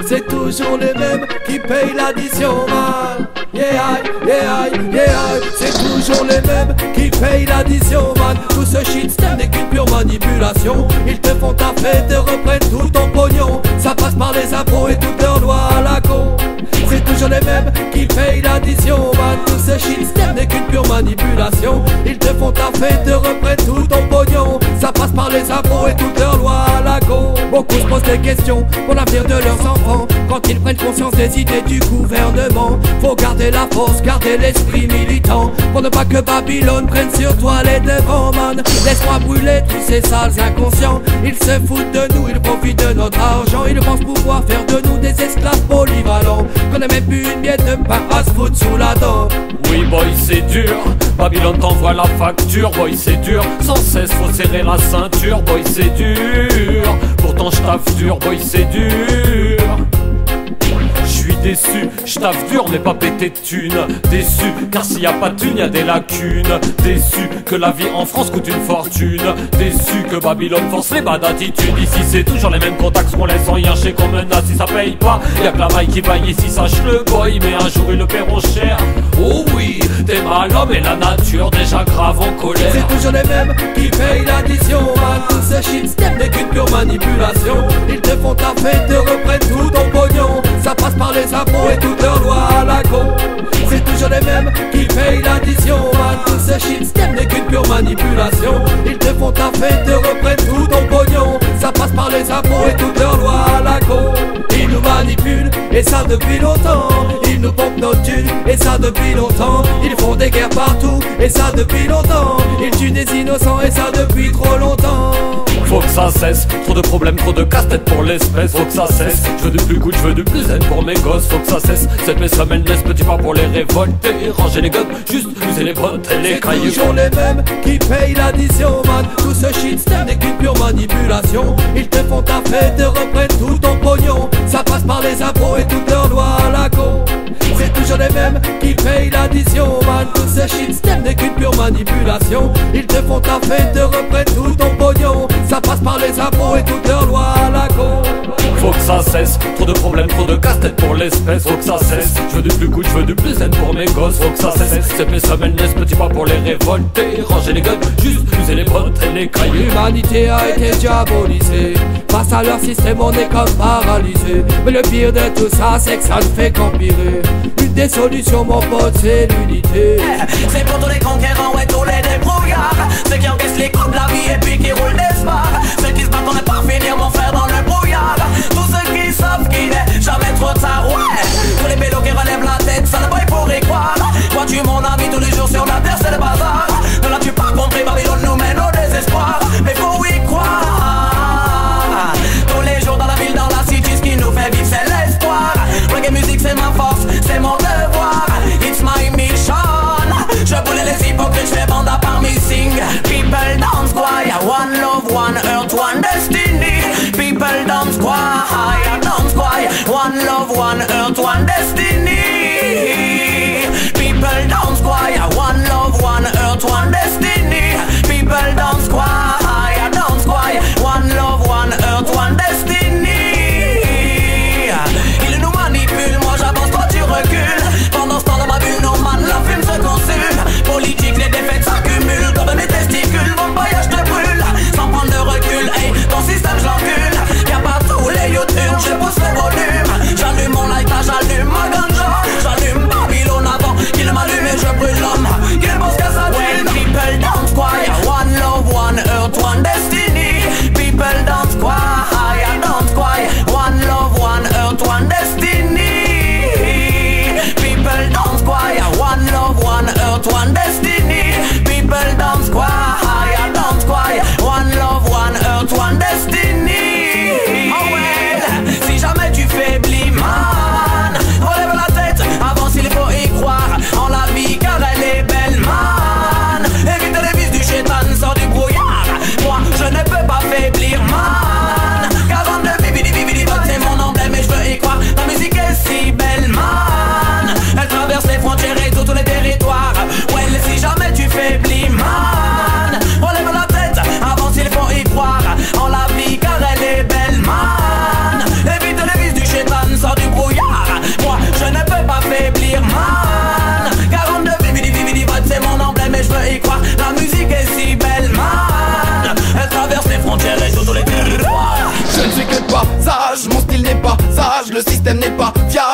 C'est toujours les mêmes qui payent l'addition, man. Yeah, yeah, yeah. C'est toujours les mêmes qui payent l'addition, man. Tout ce shitstorm n'est qu'une pure manipulation. Ils te font taffer, te reprennent tout ton pognon. Ça passe par les impôts et toutes leurs lois à la con. C'est toujours les mêmes qui payent l'addition, man. Tout ce shitstorm n'est qu'une pure manipulation. Ils te font taffer, te reprennent tout ton pognon. Ça passe par les impôts et toutes leurs lois à la con. Beaucoup se posent des questions pour l'avenir de leurs enfants quand ils prennent conscience des idées du gouvernement. Faut garder la force, garder l'esprit militant pour ne pas que Babylone prenne sur toi les devants, man. Laisse-moi brûler tous ces sales inconscients. Ils se foutent de nous, ils profitent de notre argent. Ils pensent pouvoir faire de nous des esclaves polyvalents, qu'on ait même plus une miette de pain à se foutre sous la dent. Oui boy c'est dur, Babylone t'envoie la facture. Boy c'est dur, sans cesse faut serrer la ceinture. Boy c'est dur, pourtant j'taffe dur. Boy c'est dur. J'suis déçu, j'taffe dur mais pas pété de thunes. Déçu, car s'il y a pas de thunes, y a des lacunes. Déçu que la vie en France coûte une fortune. Déçu que Babylone force les bas d'attitude. Ici c'est toujours les mêmes contacts qu'on laisse en rien chez qu'on menace. Si ça paye pas, y'a que la maille qui vaille ici, sache-le boy. Mais un jour ils le paieront cher. Oh oui, t'es mal l'homme et la nature déjà grave en colère. C'est toujours les mêmes qui payent l'addition, man. Tout ce shitstorm n'est qu'une pure manipulation. Ils te font taffer, te reprennent tout ton pognon. Ça passe par les impôts et toutes leurs lois à la con. C'est toujours les mêmes qui payent l'addition, man. Tout ce shitstorm n'est qu'une pure manipulation. Ils te font taffer, te reprennent tout ton pognon. Ça passe par les impôts et toutes leurs lois à la con. Ils nous manipulent, et ça depuis longtemps. Ils nous pompent nos thunes, et ça depuis longtemps. Ils font des guerres partout, et ça depuis longtemps. Ils tuent des innocents, et ça depuis trop longtemps. Faut que ça cesse, trop de problèmes, trop de casse-tête pour l'espèce. Faut que ça cesse, je veux du plus good, je veux du plus zen pour mes gosses. Faut que ça cesse, cette semaine laisse petit pas pour les révolter. Ranger les guns, juste user les bottes et les cailloux. C'est toujours les mêmes qui payent l'addition, man. Tout ce shitstorm n'est qu'une pure manipulation. Ils te font taffer, te reprennent tout ton pognon. Ça passe par les impôts et toutes leurs lois à la con. C'est toujours les mêmes qui payent l'addition, man. Tout ce shitstorm n'est qu'une pure manipulation. Ils te font taffer, te reprennent tout ton pognon. Ça passe par les impôts et toutes leurs lois à la con. Faut que ça cesse, trop de problèmes, trop de casse-tête pour l'espèce. Faut que ça cesse, je veux du plus good, je veux du plus zen pour mes gosses. Faut que ça cesse, cette semaine laisse petit pas pour les révolter. Ranger les guns, juste user les bottes et les cailloux. L'humanité a été diabolisée. Face à leur système on est comme paralysé. Mais le pire de tout ça c'est que ça ne fait qu'empirer. Une des solutions mon pote c'est l'unité. C'est pour tous les conquérants et tous les débrouillards. Ceux qui encaissent les coups de la vie et puis qui roulent des spars. Ceux qui se battent pour ne pas finir mon frère dans le brouillard. Tous ceux qui savent qu'il n'est jamais trop tard, ouais. Tous les pélos qui relèvent la tête, ça ne boy pour y croire. Vois-tu mon ami tous les jours sur la terre c'est le bazar. Ne l'as-tu pas compris, Babylone nous mène au désespoir. Mais faut y croire. Tous les jours dans la ville, dans la city, ce qui nous fait vivre c'est l'espoir. Reggae musique c'est ma force, c'est mon devoir. It's my mission. Je voulais les hypocrites, je les bande à part missing. People dance choir, one love, one earth, one destiny. People dance choir, one love, one earth, one destiny. People dance choir, one love, one earth, one destiny. People dance choir, one love, one earth, one destiny. Ils nous manipulent, moi j'avance, toi tu recules. Pendant ce temps dans ma bulle, non man, la fume se consume. Politique, les défaites s'accumulent comme mes testicules. Mon voyage te brûle, sans prendre de recul. Hey, ton système je l'encule. Y'a pas tous les YouTube, je pousse le volume. J'allume mon light, là j'allume ma ganja.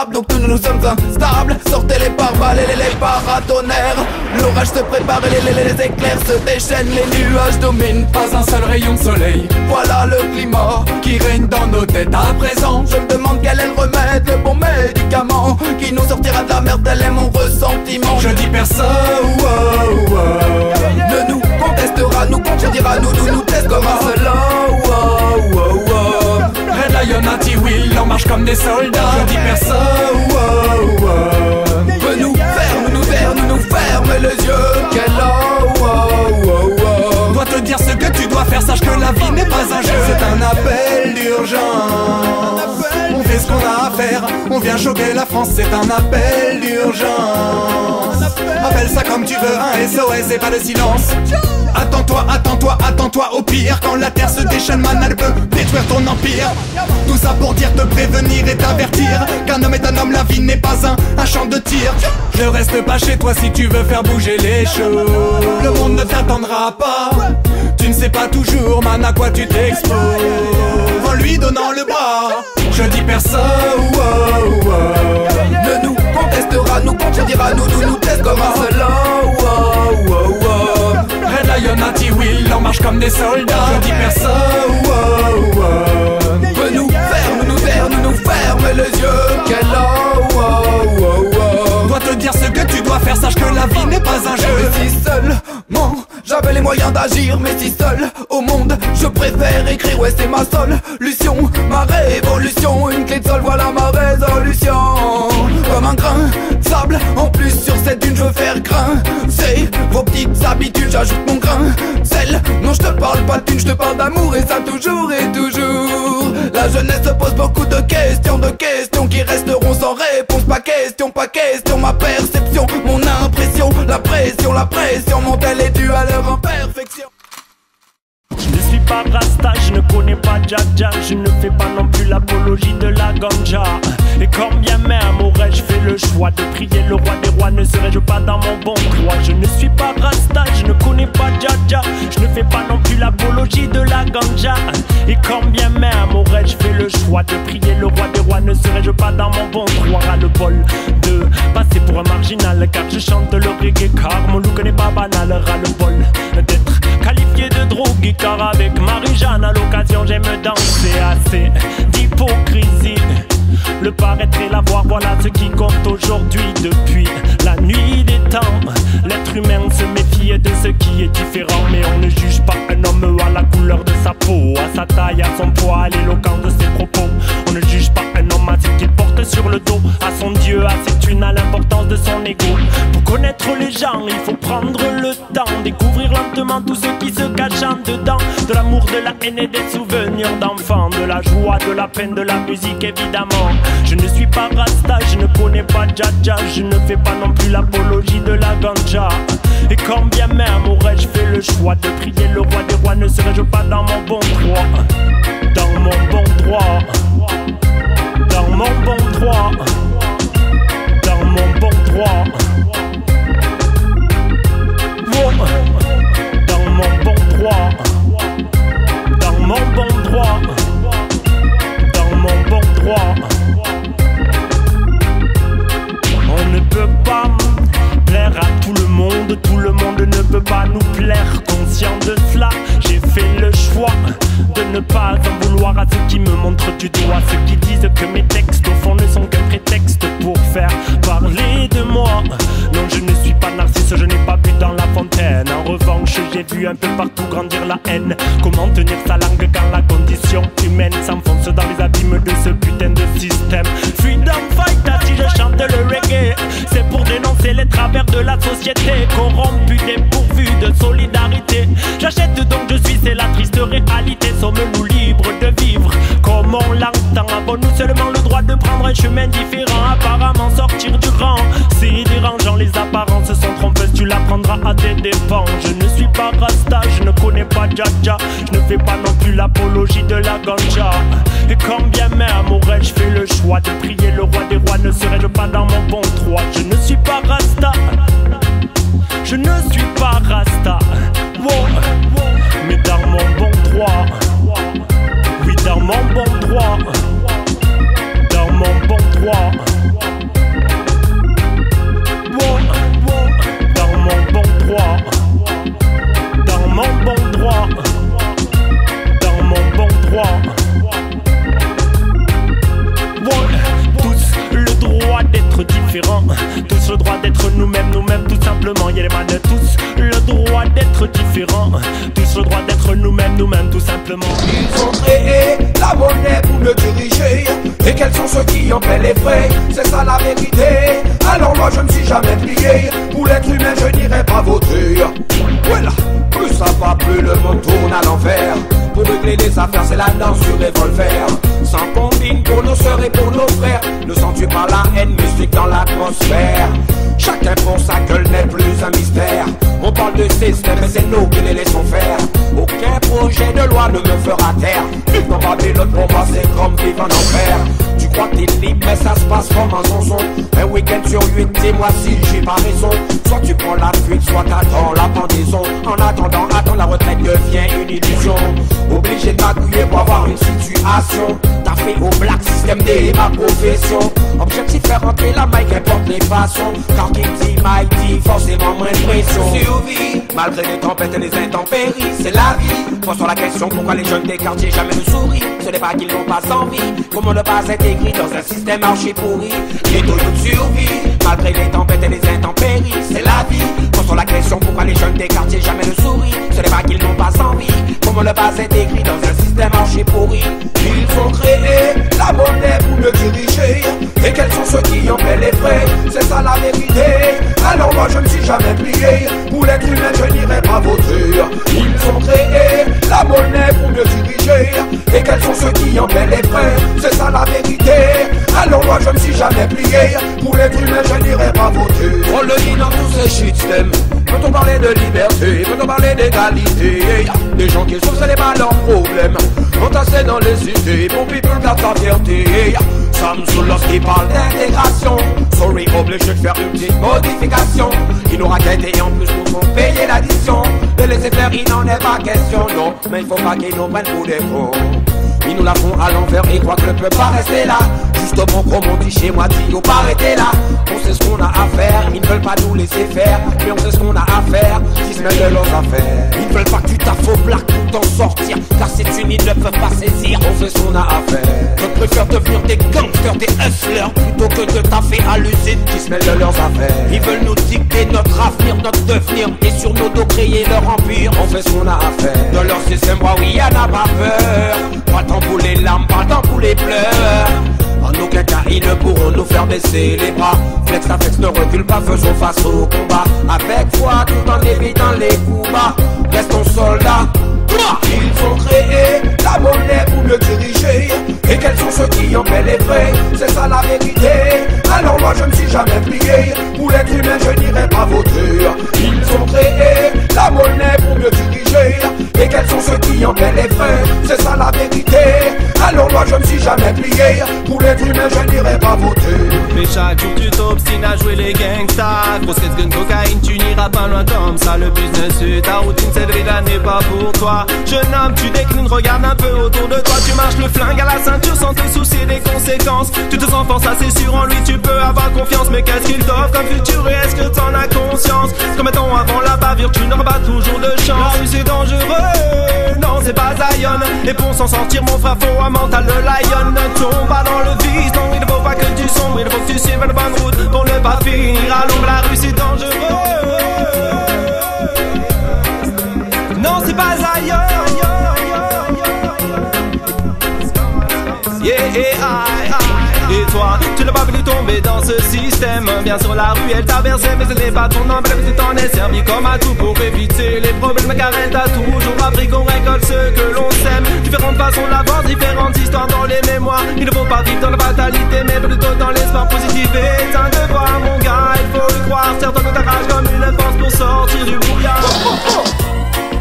instable, donc nous sommes instables. Sortez les pare-balles et les paratonnerres. L'orage se prépare et les éclairs se déchaînent. Les nuages dominent, Pas un seul rayon de soleil. voilà le climat Qui règne dans nos têtes à présent. Je me demande quel est le remède, le bon médicament qui nous sortira de la merde, tel est mon ressentiment. Je dis personne Ne nous contestera, nous contredira, nous testera. Red Lion anti-will, en marche comme des soldats. Je dis personne Veut nous ferme les yeux. Quel dois te dire ce que tu dois faire, sache que la vie n'est pas un jeu. C'est un appel d'urgence. On fait ce qu'on a à faire, on vient choquer la France, c'est un appel d'urgence. Appelle ça comme tu veux, un SOS et pas de silence. Attends-toi, attends-toi, attends-toi au pire. Quand la terre se déchaîne, man, elle peut détruire ton empire. Tout ça pour dire, te prévenir et t'avertir qu'un homme est un homme, la vie n'est pas un champ de tir. Ne reste pas chez toi si tu veux faire bouger les choses. Le monde ne t'attendra pas. Tu ne sais pas toujours, man, à quoi tu t'exposes. En lui donnant le bras, je dis personne Ne nous contestera, nous contredira, nous testera. Red Lion anti-will, en marche comme des soldats. Je dis personne Veut nous ferme les yeux. Quel dois te dire ce que tu dois faire, sache que la vie n'est pas un jeu. Mais si seulement j'avais les moyens d'agir, mais si seul au monde je préfère écrire, ouais c'est ma solution, ma révolution, une clé de sol, voilà ma résolution. Comme un grain de sable, en plus sur cette dune je veux faire grain. C'est vos petites habitudes, j'ajoute mon grain. Celle, non je te parle pas de thune, je te parle d'amour et ça toujours et toujours. La jeunesse se pose beaucoup de questions qui resteront sans réponse. Pas question, ma perception, mon impression, la pression mentale est due à leur imperfection. Je ne suis pas Rasta, je ne connais pas Dja, je ne fais pas non plus l'apologie de la ganja. Et quand bien même aurais-je fait le choix de prier le roi des rois, ne serais-je pas dans mon bon droit? Je ne suis pas Rasta, je ne connais pas Dja, je ne fais pas non plus l'apologie de la ganja. Et quand bien même aurais-je fait le choix de prier le roi des rois, ne serais-je pas dans mon bon droit? À le bol de passer pour un marginal, car je chante le reggae, car mon look n'est pas banal. Ras le bol d'être qualifié de drogue, car avec Marie-Jeanne à l'occasion j'aime danser. Assez d'hypocrisie, le paraître et l'avoir, voilà ce qui compte aujourd'hui. Depuis la nuit des temps, l'être humain se méfie de ce qui est différent. Mais on ne juge pas un homme à la couleur de sa peau, à sa taille, à son poids, à l'éloquence de ses propos. On ne juge pas un homme à ce qu'il porte sur le dos, à son Dieu, à ses thunes, à l'importance de son ego. Pour connaître les gens, il faut prendre le temps, découvrir lentement tout ce qui se cache en dedans. De l'amour, de la haine et des souvenirs d'enfants, de la joie, de la peine, de la musique évidemment. Je ne suis pas Rasta, je ne connais pas Dja, je ne fais pas non plus l'apologie de la ganja. Et quand bien même aurais-je fait le choix de prier le roi des rois, ne serais-je pas dans mon bon droit? Dans mon bon droit, dans mon bon droit, dans mon bon droit. Dans mon bon droit, dans mon bon droit, dans mon bon droit. On ne peut pas plaire à tout le monde ne peut pas nous plaire. Conscient de cela, j'ai fait le choix de ne pas en vouloir à ceux qui me montrent du doigt, ceux qui disent que mes textes au fond ne sont qu'un prétexte pour faire parler de moi. Non, je ne suis pas narcisse, je n'ai pas bu dans la fontaine. En revanche, j'ai vu un peu partout grandir la haine. Comment tenir sa langue quand la condition humaine s'enfonce dans les abîmes de ce putain de système? Freedom fighter, si je chante le reggae, c'est pour dénoncer les travers de la société corrompue, dépourvue de solidarité. J'achète donc je suis, c'est la triste réalité. Sommes-nous libres de vivre comme on l'entend? Avons-nous seulement le droit de prendre un chemin différent? Apparemment sortir du rang, c'est dérangeant. Les apparences sont trompeuses, tu l'apprendras à tes dépens. Je ne suis pas Rasta, je ne connais pas Dja, je ne fais pas non plus l'apologie de la ganja. Et quand bien même aurais-je fait le choix de prier le roi des rois, ne serais-je pas dans mon bon droit? Je ne suis pas Rasta, je ne suis pas Rasta, mais dans mon bon droit. Oui, dans mon bon droit, dans mon bon droit. simplement. Ils ont créé la monnaie pour me diriger. Et quels sont ceux qui en paient les frais? C'est ça la vérité. Alors moi je ne suis jamais plié. Pour l'être humain je n'irai pas voter. Voilà, plus ça va, plus le monde tourne à l'envers. Pour régler les affaires c'est la danse du revolver. Sans combine pour nos sœurs et pour nos frères. Ne sens-tu pas la haine mystique dans l'atmosphère? Chacun pour sa gueule n'est plus un mystère. On parle de système mais c'est nous qui les laissons faire. Aucun projet de loi ne me fera taire. Vivre dans Babylone pour moi c'est comme vivre en enfer. Tu crois que t'es libre mais ça se passe comme un sonson. Un week-end sur 8, dis-moi si j'ai pas raison. Soit tu prends la fuite, soit t'attends la pendaison. En attendant, attends la retraite devient une illusion. Obligé de m'accouiller pour avoir une situation. T'as fait au black system dès ma profession. Objectif faire rentrer la maille, qu'importe les façons. Car qui dit maille dit forcément moins de pression. Survie, malgré les tempêtes et les intempéries, c'est la vie. Pose-toi la question pourquoi les jeunes des quartiers jamais ne sourient. Ce n'est pas qu'ils n'ont pas envie. Comment ne pas être écrit dans un système archi pourri? Les taux de survie, malgré les tempêtes et les intempéries, c'est la vie. Pose-toi la question pourquoi les jeunes des quartiers jamais ne sourient. Ce n'est pas qu'ils n'ont pas envie. Comment ne pas être écrit dans un système archi pourri? Ils ont créé la monnaie pour me diriger. Et quels sont ceux qui en paient les frais? C'est ça la vérité. Alors moi je ne suis jamais plié. Pour l'être humain je n'irai pas voter. Ils ont créé la monnaie pour me diriger. Et quels sont ceux qui en paient les frais? C'est ça la vérité. Alors moi je ne suis jamais plié. Pour l'être humain je n'irai pas voter. On le dit dans tous ces shitstems. Peut-on parler de liberté? Peut-on parler d'égalité? Des gens qui souffrent ce n'est pas leur problème. Entassés dans les cités, mon people garde sa fierté. Ça me saoule lorsqu'ils parlent d'intégration. Sorry, obligé de faire une petite modification. Ils nous raquettent et en plus nous font payer l'addition. De laisser faire, il n'en est pas question, non. Mais il faut pas qu'ils nous prennent pour des cons. Ils nous la font à l'envers et croient que ne peut pas rester là. Justement comme on dit chez moi, dis au pas arrêter là. On sait ce qu'on a à faire, ils ne veulent pas nous laisser faire. Mais on sait ce qu'on a à faire, qui se mêlent de leurs affaires. Ils ne veulent pas que tu taffes au black pour t'en sortir. Car c'est une ils ne peuvent pas saisir. On sait ce qu'on a à faire. Je préfère devenir des gangsters, des hustlers, plutôt que de taffer à l'usine qui se mêlent de leurs affaires. Ils veulent nous dicter notre avenir, notre devenir. Et sur nos dos créer leur empire. On fait ce qu'on a à faire. Dans leur système, bah oui, y'en a pas peur. Pas le temps pour les larmes, pas le temps pour les pleurs. En aucun cas ils ne pourront nous faire baisser les bras. Flex ta flex ne recule pas, faisons face au combat. Avec foi tout en évitant les coups bas. Restons soldats. Ils ont créé la monnaie pour me diriger. Et quels sont ceux qui en paient les frais? C'est ça la vérité. Alors moi je ne suis jamais plié. Pour l'être humain je n'irai pas voter. Ils ont créé la monnaie pour me diriger. Et quels sont ceux qui en paient les frais? C'est ça la vérité. Alors moi je ne suis jamais plié. Pour l'être humain je n'irai pas voter. Mais chaque jour tu t'obstines à jouer les gangsters. Grosse caisse gun cocaïne, tu n'iras pas loin comme ça. Le business c'est ta routine, cette vie-là n'est pas pour toi. Jeune homme, tu déclines, regarde un peu autour de toi. Tu marches le flingue à la ceinture sans te soucier des conséquences. Tu te sens fort, ça c'est sûr, en lui tu peux avoir confiance. Mais qu'est-ce qu'il t'offre comme futur et est-ce que t'en as conscience? Comme étant avant la bavure, tu n'auras pas toujours de chance. La rue c'est dangereux, non c'est pas Zion. Et pour s'en sortir mon frère faut un mental de lion. Ne tombe pas dans le vice, non il ne faut pas que tu sombres. Il faut que tu suives la bonne route pour ne pas finir à l'ombre. La rue c'est dangereux, non c'est pas Zion. Et toi, tu n'as pas voulu tomber dans ce système. Bien sûr la rue elle t'a versé, mais ce n'est pas ton emblème. Tu t'en es servi comme atout pour éviter les problèmes. Car elle t'a toujours appris qu'on récolte ce que l'on sème. Différentes façons d'avance, différentes histoires dans les mémoires. Il ne faut pas vivre dans la fatalité, mais plutôt dans l'espoir positif. Et un devoir mon gars, il faut le croire. Certains de ta rage comme une force pour sortir du brouillard.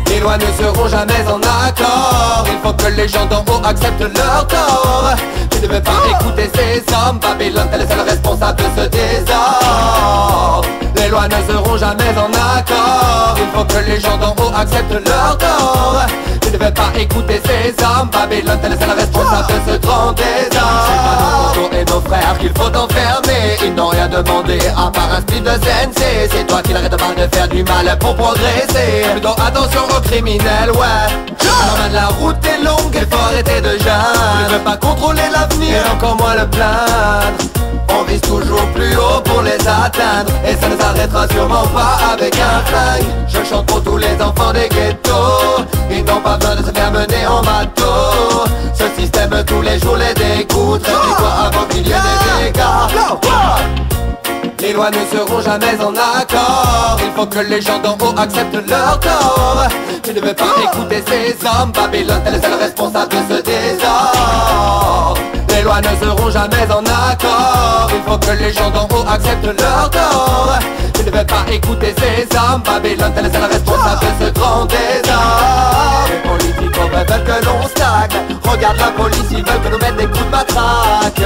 Les lois ne seront jamais en accord. Il faut que les gens d'en haut acceptent leur tort. Tu ne veux pas écouter ces hommes. Babylone est le seul responsable de ce désordre. Les lois ne seront jamais en accord. Il faut que les gens d'en haut acceptent leur tort. Tu ne veux pas écouter ces hommes. Babylone est le seul responsable de ce grand désordre. C'est pas nos motos et nos frères qu'il faut enfermer. Ils n'ont rien demandé à part un split de sensei. C'est toi qui n'arrêtes pas de faire du mal pour progresser. Plutôt attention aux criminels, ouais. Alors man, la route est longue, il faut arrêter de geindre. Tu ne veux pas contrôler l'avenir et encore moins le plaindre. On vise toujours plus haut pour les atteindre. Et ça ne s'arrêtera sûrement pas avec un flingue. Je chante pour tous les enfants des ghettos. Ils n'ont n'ont pas besoin de se faire mener en bateau. Ce système tous les jours les dégoûte. Réveille-toi avant qu'il y ait des dégâts. Les lois ne seront jamais en accord. Il faut que les gens d'en haut acceptent leur tort. Tu ne veux pas écouter ces hommes. Babylone est le seul responsable de ce désordre. Les lois ne seront jamais en accord. Il faut que les gens d'en haut acceptent leur tort. Tu ne veux pas écouter ces hommes. Babylone est le seul responsable de ce grand désordre. Les politiques veulent que l'on stagne. Regarde la police, ils veulent que nous mettent des coups de matraque.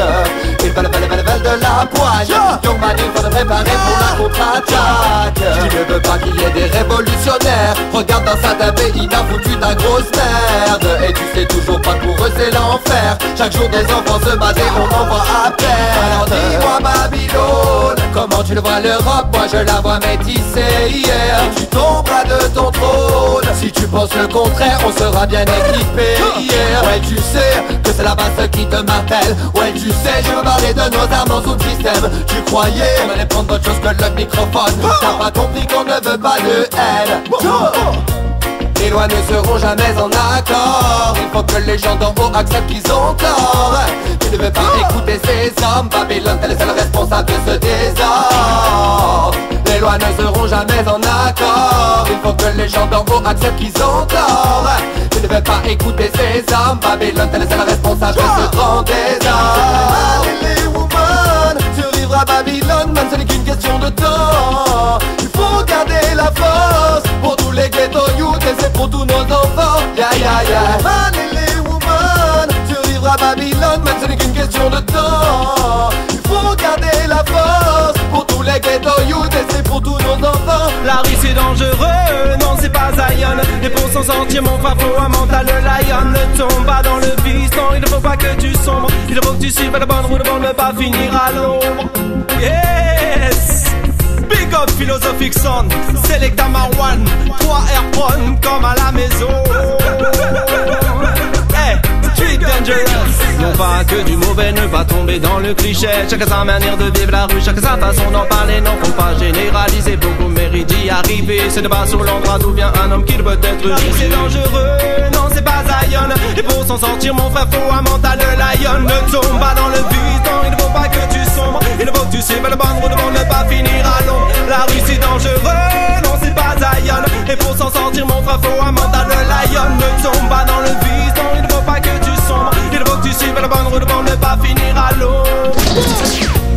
Ils veulent de la poigne. Young man, il faut te préparer pour la contre-attaque. Tu ne veux pas qu'il y ait des révolutionnaires. Regarde dans certains pays, il a foutu ta grosse merde. Et tu sais toujours pas que pour eux c'est l'enfer. Chaque jour des enfants se battent et on en voit à peine. Alors dis-moi Babylone, comment tu le vois l'Europe? Moi je la vois métissée hier. Tu tomberas de ton trône. Si tu penses le contraire, on sera bien équipé hier. Ouais tu sais que c'est la basse qui te martèle. Ouais tu sais, je veux parler de nos armes en sous-système. Tu croyais qu'on allait prendre autre chose que le microphone. T'as pas compris qu'on ne veut pas de haine. Les lois ne seront jamais en accord. Il faut que les gens d'en haut acceptent qu'ils ont tort. Tu ne veux pas écouter ces hommes. Babylone est le seul responsable de ce désordre. Les lois ne seront jamais en accord. Il faut que les gens d'en haut acceptent qu'ils ont tort. Tu ne veux pas écouter ces hommes. Babylone est le seul responsable de ce grand désordre. Les women survivra Babylone, man, ce n'est qu'une question de temps. Il faut garder la force pour tous les ghetto youth et c'est pour tous nos enfants. Yeah, yeah, yeah. Man et les women survivra Babylone, man, ce n'est qu'une question de temps. Il faut garder la force pour tous les ghetto youth et c'est pour tous nos enfants. La rue c'est dangereux, non c'est pas Zion. Et pour s'en sortir mon frère faut un mental de lion. Ne tombe pas dans le vice, non il ne faut pas que tu sombres. Il faut que tu suives la bonne route pour ne pas finir à l'ombre. Yes! Big up Philosophic Sound, Selecta Marwan, 3 AirPods comme à la maison. Hey, Street Dangerous. Non pas que du mauvais, ne pas tomber dans le cliché. Chacun sa manière de vivre la rue, chacun sa façon d'en parler. Non, faut pas généraliser, beaucoup méritent d'y arriver. Ce n'est pas sur l'endroit d'où vient un homme qu'il peut être jugé. C'est dangereux, non c'est pas Zion. Et pour s'en sortir mon frère faut un mental de lion. Ne tombe pas dans le vice, non il ne faut pas que tu sombres. Il faut que tu suives la bonne route pour ne pas finir à l'ombre. La rue c'est dangereux, non c'est pas Zion. Et pour s'en sortir mon frère faut un mental de lion. Ne tombe pas dans le vice, non il ne faut pas que tu sombres. Il faut que tu suives la bonne route pour ne pas finir à l'eau.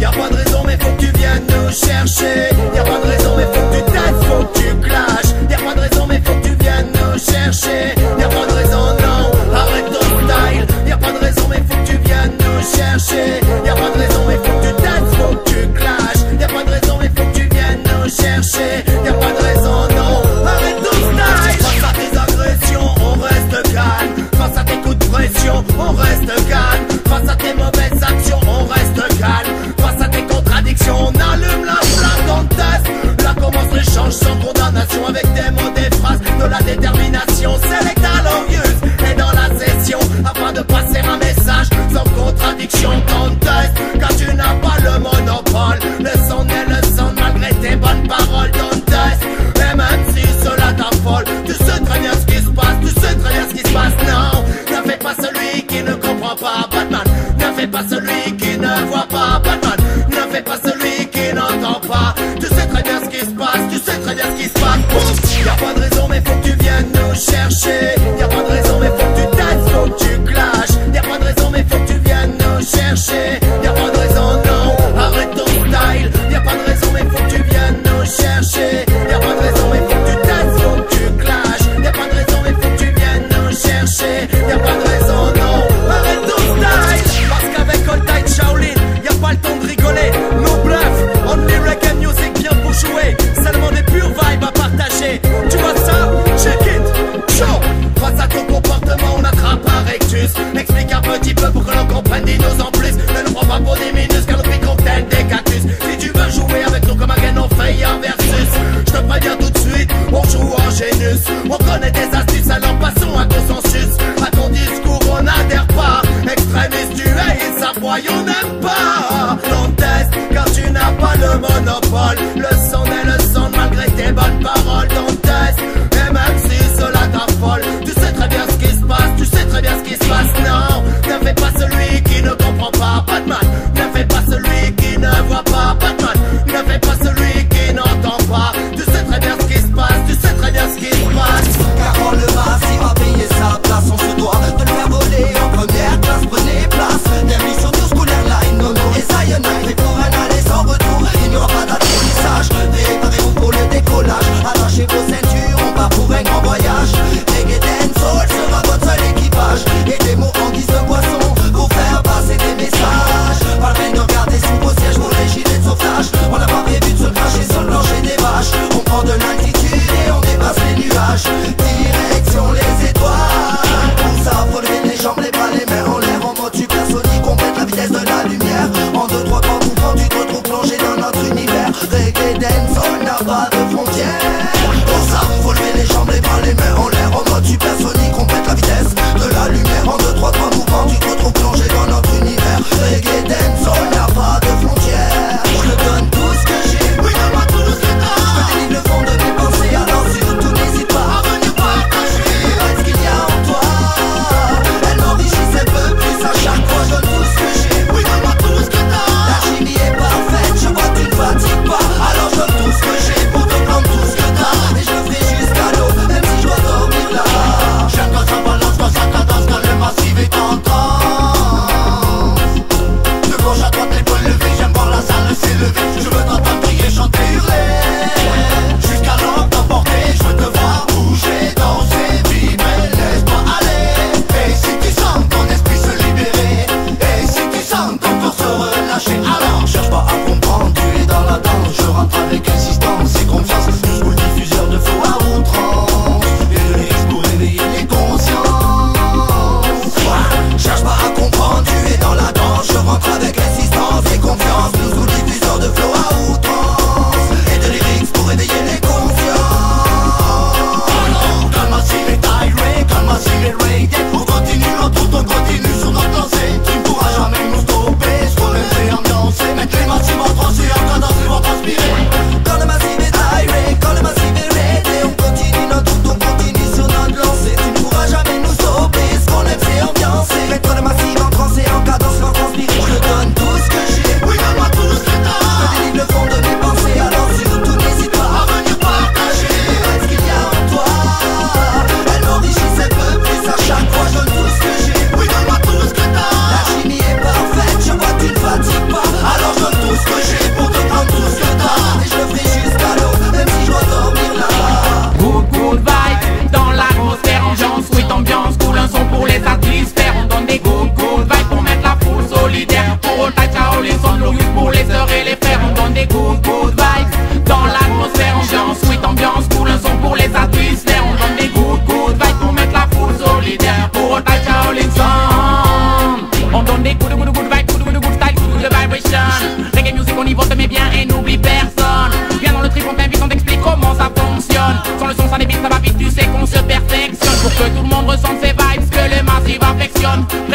Y'a pas de raison mais faut que tu viennes nous chercher. Y'a pas de raison mais faut que tu t'aides, faut que tu clashes. Y'a pas de raison mais faut que tu viennes nous chercher. Y'a pas de raison non, arrête ton style. Y'a pas de raison mais faut que tu viennes nous chercher. Y'a pas de raison mais faut que tu t'aides, faut que tu clashes. Y'a pas de raison mais faut que tu viennes nous chercher. Y'a pas de raison non, arrête ton style. Face à tes agressions on reste calme. Face à tes coups de pression on reste calme. Face à tes mauvaises actions on reste calme. Face à tes contradictions on allume la flamme dans le test. Là commence l'échange sans condamnation. Avec des mots, des phrases, de la détermination. Selecta Lorius est dans la session afin de passer un message sans contradiction dans le test. Car tu n'as pas le monopole. Le son est le son malgré tes bonnes paroles dans le test. Et même si cela t'affole, tu sais très bien ce qui se passe. Tu sais très bien ce qui se passe. Non, ne fais pas celui qui ne comprend pas Batman. Ne fais pas celui qui ne voit pas Batman. Ne fais pas celui qui n'entend pas. Tu sais très bien ce qui se passe. Tu sais très bien ce qui se passe. Y'a pas de raison mais faut que tu viennes nous chercher. Y'a pas de raison mais faut que tu t'aides, faut que tu clashes. Y'a pas de raison mais faut que tu viennes nous chercher. Y'a pas de raison non, arrête ton style. Y'a pas de raison mais faut que tu viennes nous chercher. Y'a pas de raison mais faut que tu t'aides, faut que tu clashes. Y'a pas de raison mais faut que tu viennes nous chercher. Y'a pas de raison non, arrête ton style. Parce qu'avec All Tight Shaolin, y'a pas le temps de rigoler. No bluff, on lyric and music bien pour jouer. Seulement des pures vibes à partager. Tu vois ça? Check it, show. Face à ton comportement on attrape un rectus. Explique un petit peu pour que l'on comprenne, dis-nous en plus. Ne nous prends pas pour des minus car nous piquons tel des cactus. Si tu veux jouer avec nous comme un gain on fait un versus. Je te préviens tout de suite, on joue en génus. On connaît des astuces alors passons à consensus. À ton discours on n'adhère pas. Extrémiste tu es et ça boy on n'aime pas. On teste car tu n'as pas le monopole. Le son est le son malgré tes bonnes paroles. On teste et même si cela t'affole, tu sais très bien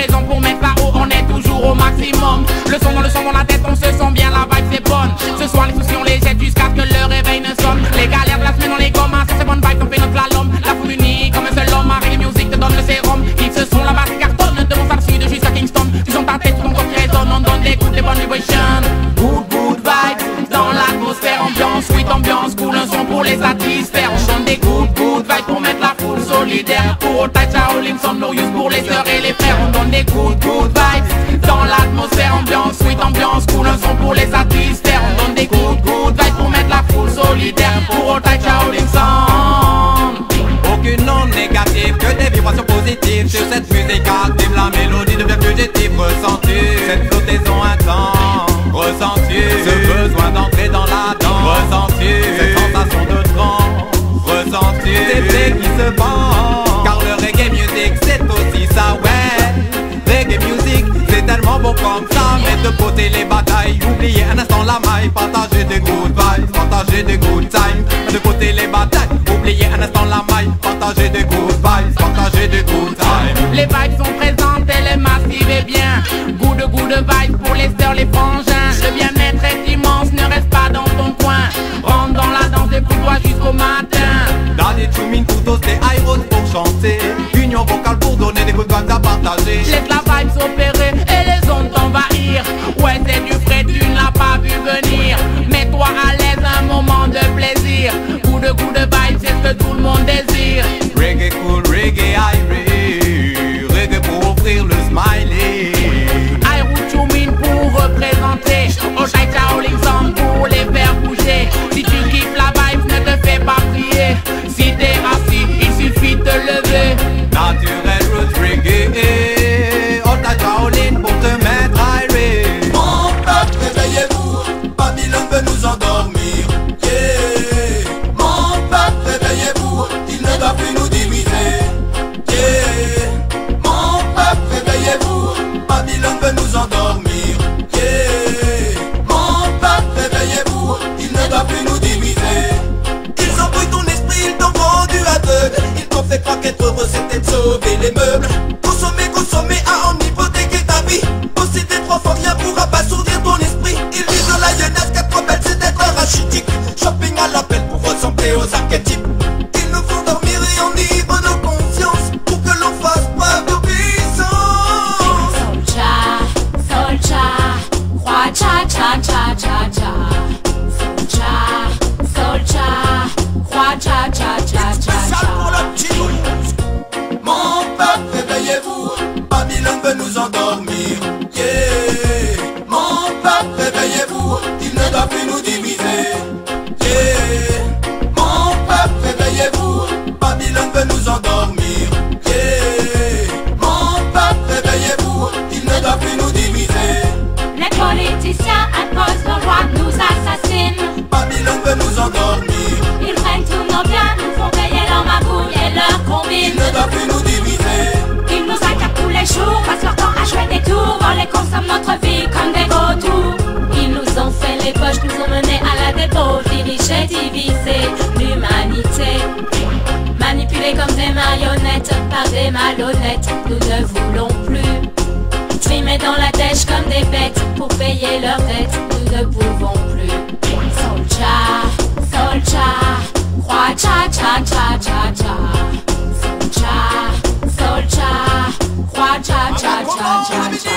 raison pour mettre la haut, on est toujours au maximum. Le son dans la tête, on se sent bien, la vibe c'est bonne. Ce soir les soucis on les jette jusqu'à ce que le réveil ne sonne. Les galères de la semaine on les gomme, ça c'est bonne vibe, on fait notre slalom. La foule unie comme un seul homme, Reggae Music te donne le sérum. Ils se sont là-bas, cartonne, de Montréal Sud jusqu'à Kingston. Tu sens ta tête, tout ton corps qui résonne, on donne des coups, des bonnes vibrations. Good vibes, dans l'atmosphère, ambiance, sweet ambiance, cool, un son pour les satisfaire. On donne des good vibes pour mettre la foule solidaire. Pour Old Tight Shaolin, son no use pour les sœurs et les frères. On donne des good vibes, dans l'atmosphère, ambiance, sweet ambiance, cool, un son pour les satisfaire. On donne des good vibes pour mettre la foule solidaire. Pour Old Tight Shaolin, son. Aucune onde négative, que des vibrations positives. Sur cette musique active, la mélodie devient fugitive. Ressenti, cette flottaison intense. Ressenti, ce besoin d'entrer dans la danse. Ressenti, cette sensation de transe. Ressenti, c'est vrai qui se vend. Car le reggae music c'est aussi ça, ouais. Reggae music c'est tellement bon comme ça. Mettre de côté les batailles, oublier un instant la maille. Partager des good vibes, partager des good times. Mettre de côté les batailles, oublier un instant la maille. Partager des good vibes, partager des good times. Les vibes sont présentes, elle est massive et bien. Good vibes pour les sœurs, les frangins. Le bien-être est immense, ne reste pas dans ton coin. Rentre dans la danse et pousse-toi jusqu'au matin. Dans les chumines, couteaux, c'est aéros pour chanter. Union vocale pour donner des good vibes à partager. Laisse la vibe s'opérer et les ondes t'envahir. Ouais, c'est du frais, tu ne l'as pas vu venir. Mets-toi à l'aise, un moment de plaisir. Good vibes, c'est ce que tout le monde désire. Reggae cool, reggae irie. Reggae pour offrir le smiley. Chumine pour représenter. Old Tight Shaolin Sound pour les faire bouger. Si tu kiffes la vibe, ne te fais pas prier. Si t'es assis, il suffit de te lever. Naturel roots reggae. Old Tight Shaolin pour te mettre iré. Mon peuple, réveillez-vous, Babylone veut nous endormir. Yeah. Mon peuple, réveillez-vous, il ne doit plus nous diviser. Yeah. Mon peuple, réveillez-vous, Babylone veut nous endormir. Yeah. Mon peuple, réveillez-vous, il ne doit plus nous diviser. Ils embrouillent ton esprit, ils t'ont rendu aveugle. Ils t'ont fait croire qu'être heureux c'était de sauver les meubles. Consommer à en hypothéquer ta vie. Posséder 3 fois rien pour abasourdir ton esprit. Ils disent la jeunesse qu'être belle c'est d'être rachitique. Shopping à l'appel pour ressembler aux archétypes. Ils nous font dormir et enivrent nos consciences pour que l'on fasse preuve d'obéissance. Soldier, roi cha cha cha cha cha. Soldier, roi cha cha cha cha cha. Mon peuple, réveillez-vous, Babylone veut nous endormir. Yeah. Mon peuple, réveillez-vous, il ne doit plus nous diviser. Yeah. Mon peuple, réveillez-vous, Babylone veut nous endormir. Yeah. Mon peuple, réveillez-vous, il ne doit plus nous diviser. Les politiciens imposent nos lois, nous assassinent. Babylone veut nous endormir. Ils prennent tous nos biens, nous font payer leur magouille et leur combine. Il ne doit plus nous diviser. Ils nous accaparent tous les jours, passent leur temps à jouer des tours. On les consomme notre vie comme des vautours. Ils nous ont fait les poches, nous ont menés à la dépôt. Dirigés, divisés, l'humanité. Manipulés comme des marionnettes par des malhonnêtes. Nous ne voulons plus trimer dans la dèche comme des bêtes pour payer leurs dettes. Nous ne pouvons plus. Soldier, roi cha cha cha cha cha. Soldier, roi cha cha cha cha cha.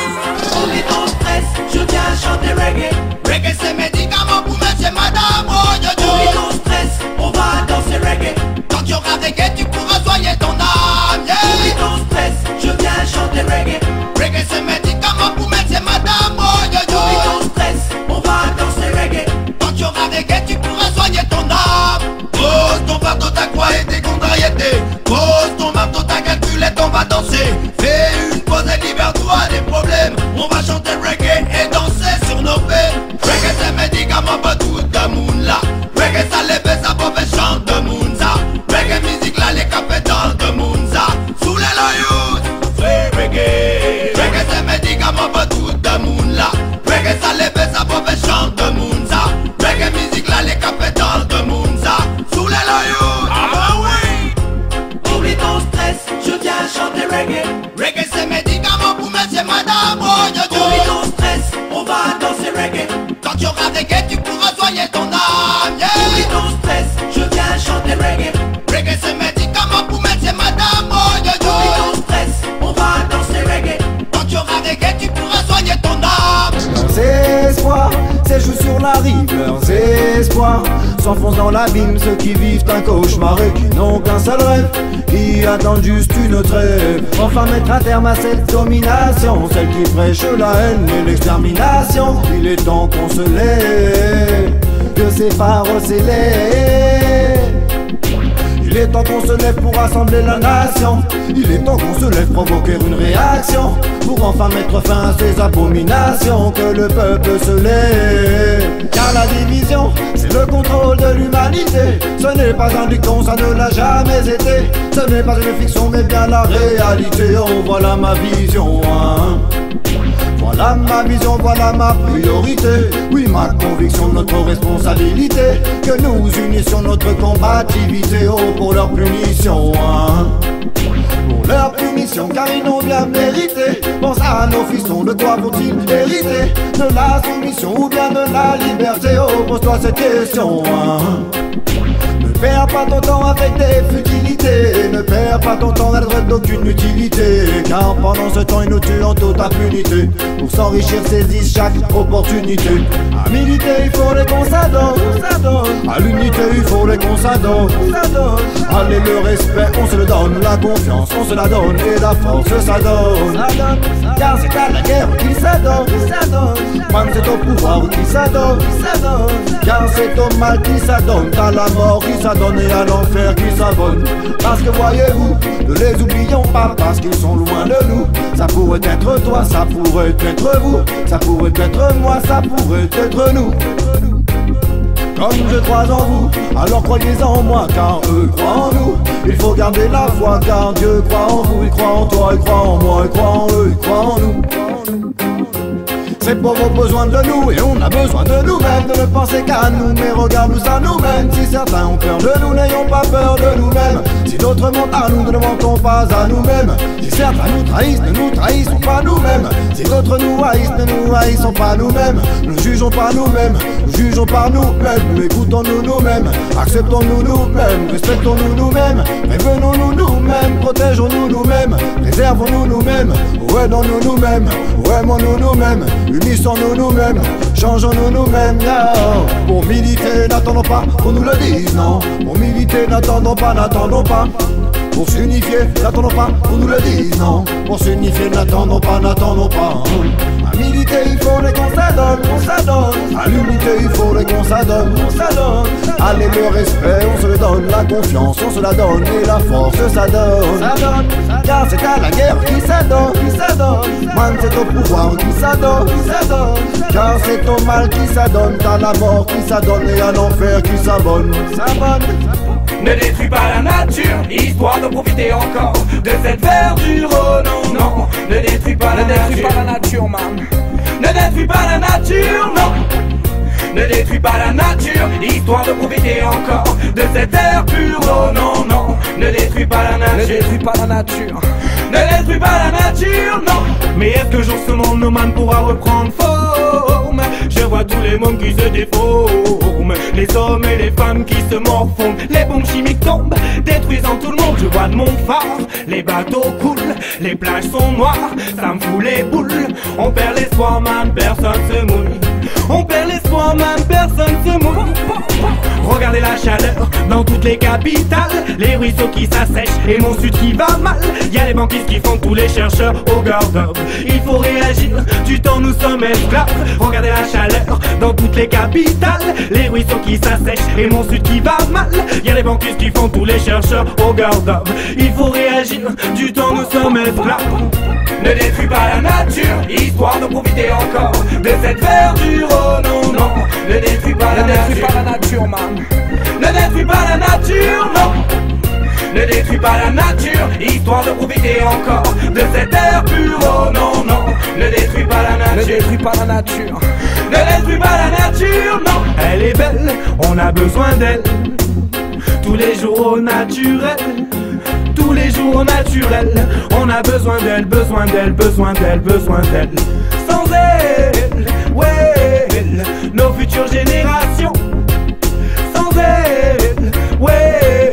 On est en stress, je viens chanter reggae. Reggae c'est médicament pour monsieur madame. Oh yo yo. On est en stress, on va danser reggae. Quand tu auras reggae, tu pourras soigner ton âme. Yeah. On est en stress, je viens chanter reggae. Reggae c'est médicament pour monsieur madame. Oh yo yo. On est en stress, on va danser reggae. Quand tu auras reggae, tu pourras soigner ton âme. Pose ton fardeau, ta croix et tes contrariétés. Pose ton marteau, ta calculette, on va danser. Fais une pause et libère-toi des problèmes. On va chanter reggae et danser sur nos peines. Reggae c'est médicament pas tout de monde là. Reggae ça lève sa pauvre chante de Mounza. Reggae musique là les cafés dans de Mounza. Sous les loyaux, fais reggae. Reggae c'est médicament pas tout de monde là. Reggae ça lève sa pauvre chante de Mounza. Reggae musique là les cafés dans de Mounza. Sous les loyaux, ah bah oui. Oublie ton stress, je viens chanter reggae. Reggae c'est médicament pour mes c'est madame, oh yo yo. Oublie ton stress, on va danser reggae. Quand tu auras reggae, tu pourras soigner ton âme, yeah. Oublie ton stress, je viens chanter reggae. Reggae c'est médicament pour mettre, c'est madame, oh yo yo. Oublie ton stress, on va danser reggae. Quand tu auras reggae, tu pourras soigner ton âme. Leurs espoirs s'échouent sur la rive, leurs espoirs s'enfoncent dans l'abîme. Ceux qui vivent un cauchemar et qui n'ont qu'un seul rêve, qui attendent juste une trêve. Enfin mettre un terme à cette domination, celle qui prêche la haine et l'extermination. Il est temps qu'on se lève, que ces paroles s'élèvent. Il est temps qu'on se lève pour rassembler la nation. Il est temps qu'on se lève provoquer une réaction, pour enfin mettre fin à ces abominations. Que le peuple se lève, car la division c'est le contrôle de l'humanité. Ce n'est pas un dicton, ça ne l'a jamais été. Ce n'est pas une fiction mais bien la réalité. Oh voilà ma vision, hein. Voilà ma vision, voilà ma priorité. Oui, ma conviction, notre responsabilité. Que nous unissions notre combativité. Oh, pour leur punition, hein. Pour leur punition, car ils n'ont bien mérité. Pense à nos fistons, de quoi vont-ils hériter? De la soumission ou bien de la liberté? Oh, pose-toi cette question, hein. Ne perds pas ton temps avec des futilités. Ne perds pas ton temps à la droite d'aucune utilité. Car pendant ce temps ils nous tuent en toute impunité. Pour s'enrichir saisissent chaque opportunité. À militer il faudrait qu'on s'adonne. À l'unité il faudrait qu'on s'adonne. Allez le respect on se le donne. La confiance on se la donne. Et la force ça donne. Car c'est à la guerre qu'il s'adonne. Man c'est au pouvoir qui s'adonne. Car c'est au mal qui s'adonne. À la mort qui s'adonne et à l'enfer qui s'abonne. Parce que voyez-vous, ne les oublions pas parce qu'ils sont loin de nous. Ça pourrait être toi, ça pourrait être vous. Ça pourrait être moi, ça pourrait être nous. Comme je crois en vous, alors croyez en moi car eux croient en nous. Il faut garder la foi car Dieu croit en vous. Il croit en toi, il croit en moi, il croit en eux, il croit en nous. C'est pour vos besoins de nous et on a besoin de nous-mêmes. De ne penser qu'à nous, mais regarde où ça nous mène. Si certains ont peur de nous, n'ayons pas peur de nous-mêmes. Si d'autres mentent à nous, ne mentons pas à nous-mêmes. Si certains nous trahissent, ne nous trahissons pas nous-mêmes. Si d'autres nous haïssent, ne nous haïssons pas nous-mêmes. Ne jugeons pas nous-mêmes, nous jugeons par nous-mêmes. Écoutons-nous nous-mêmes, acceptons-nous nous-mêmes. Respectons-nous nous-mêmes, prévenons-nous nous-mêmes. Protégeons-nous nous-mêmes, préservons-nous nous-mêmes. Aidons-nous nous-mêmes, aimons-nous nous-mêmes. Unissons-nous nous-mêmes, changeons-nous nous-mêmes, yeah. Pour militer, n'attendons pas qu'on nous le dise, non. Pour militer, n'attendons pas. Pour s'unifier, n'attendons pas qu'on nous le dise, non. Pour s'unifier, n'attendons pas. À militer, il faudrait qu'on s'adonne. À l'unité, il faudrait qu'on s'adonne. Allez, le respect, on se le donne. La confiance, on se la donne. Et la force, ça donne. Car c'est à la guerre qui s'adonne. Man, c'est au pouvoir qui s'adonne. Car c'est au mal qui s'adonne. À la mort qui s'adonne. Et à l'enfer qui s'abonne. Ne détruis pas la nature, histoire de profiter encore de cette verdure, oh non, non. Ne détruis pas la nature, man. Ne détruis pas la nature, non. Ne détruis pas la nature, histoire de profiter encore de cet air pur, oh non, non. Ne détruis pas la nature. Ne détruis pas la nature. Ne détruis pas la nature, non. Mais est-ce que jour ce monde, no man pourra reprendre forme? Je vois tous les mondes qui se déforment, les hommes et les femmes qui se morfondent. Les bombes chimiques tombent, détruisant tout le monde. Je vois de mon phare, les bateaux coulent, les plages sont noires, ça me fout les boules. On perd l'espoir, man, personne se mouille. On perd l'espoir, man, personne se mouille. Regardez la chaleur dans toutes les capitales, les ruisseaux qui s'assèchent et mon sud qui va mal. Y'a les banquiers qui font tous les chercheurs au garde-up. Il faut réagir, du temps nous sommes esclaves. Regardez la chaleur dans toutes les capitales, les ruisseaux qui s'assèchent et mon sud qui va mal. Y'a les banquiers qui font tous les chercheurs au garde-up. Il faut réagir, du temps nous sommes esclaves. Ne détruis pas la nature, histoire de profiter encore de cette verdure, oh non, non. Ne détruis pas la nature, man. Ne détruis pas la nature, non. Ne détruis pas la nature, histoire de profiter encore de cet air pur, oh non, non. Ne détruis pas la nature. Ne détruis pas la nature. Ne détruis pas la nature, non. Elle est belle, on a besoin d'elle. tous les jours au naturel. Tous les jours au naturel. On a besoin d'elle, besoin d'elle, besoin d'elle, besoin d'elle. Sans elle, ouais, nos futures générations. Sans elle, ouais,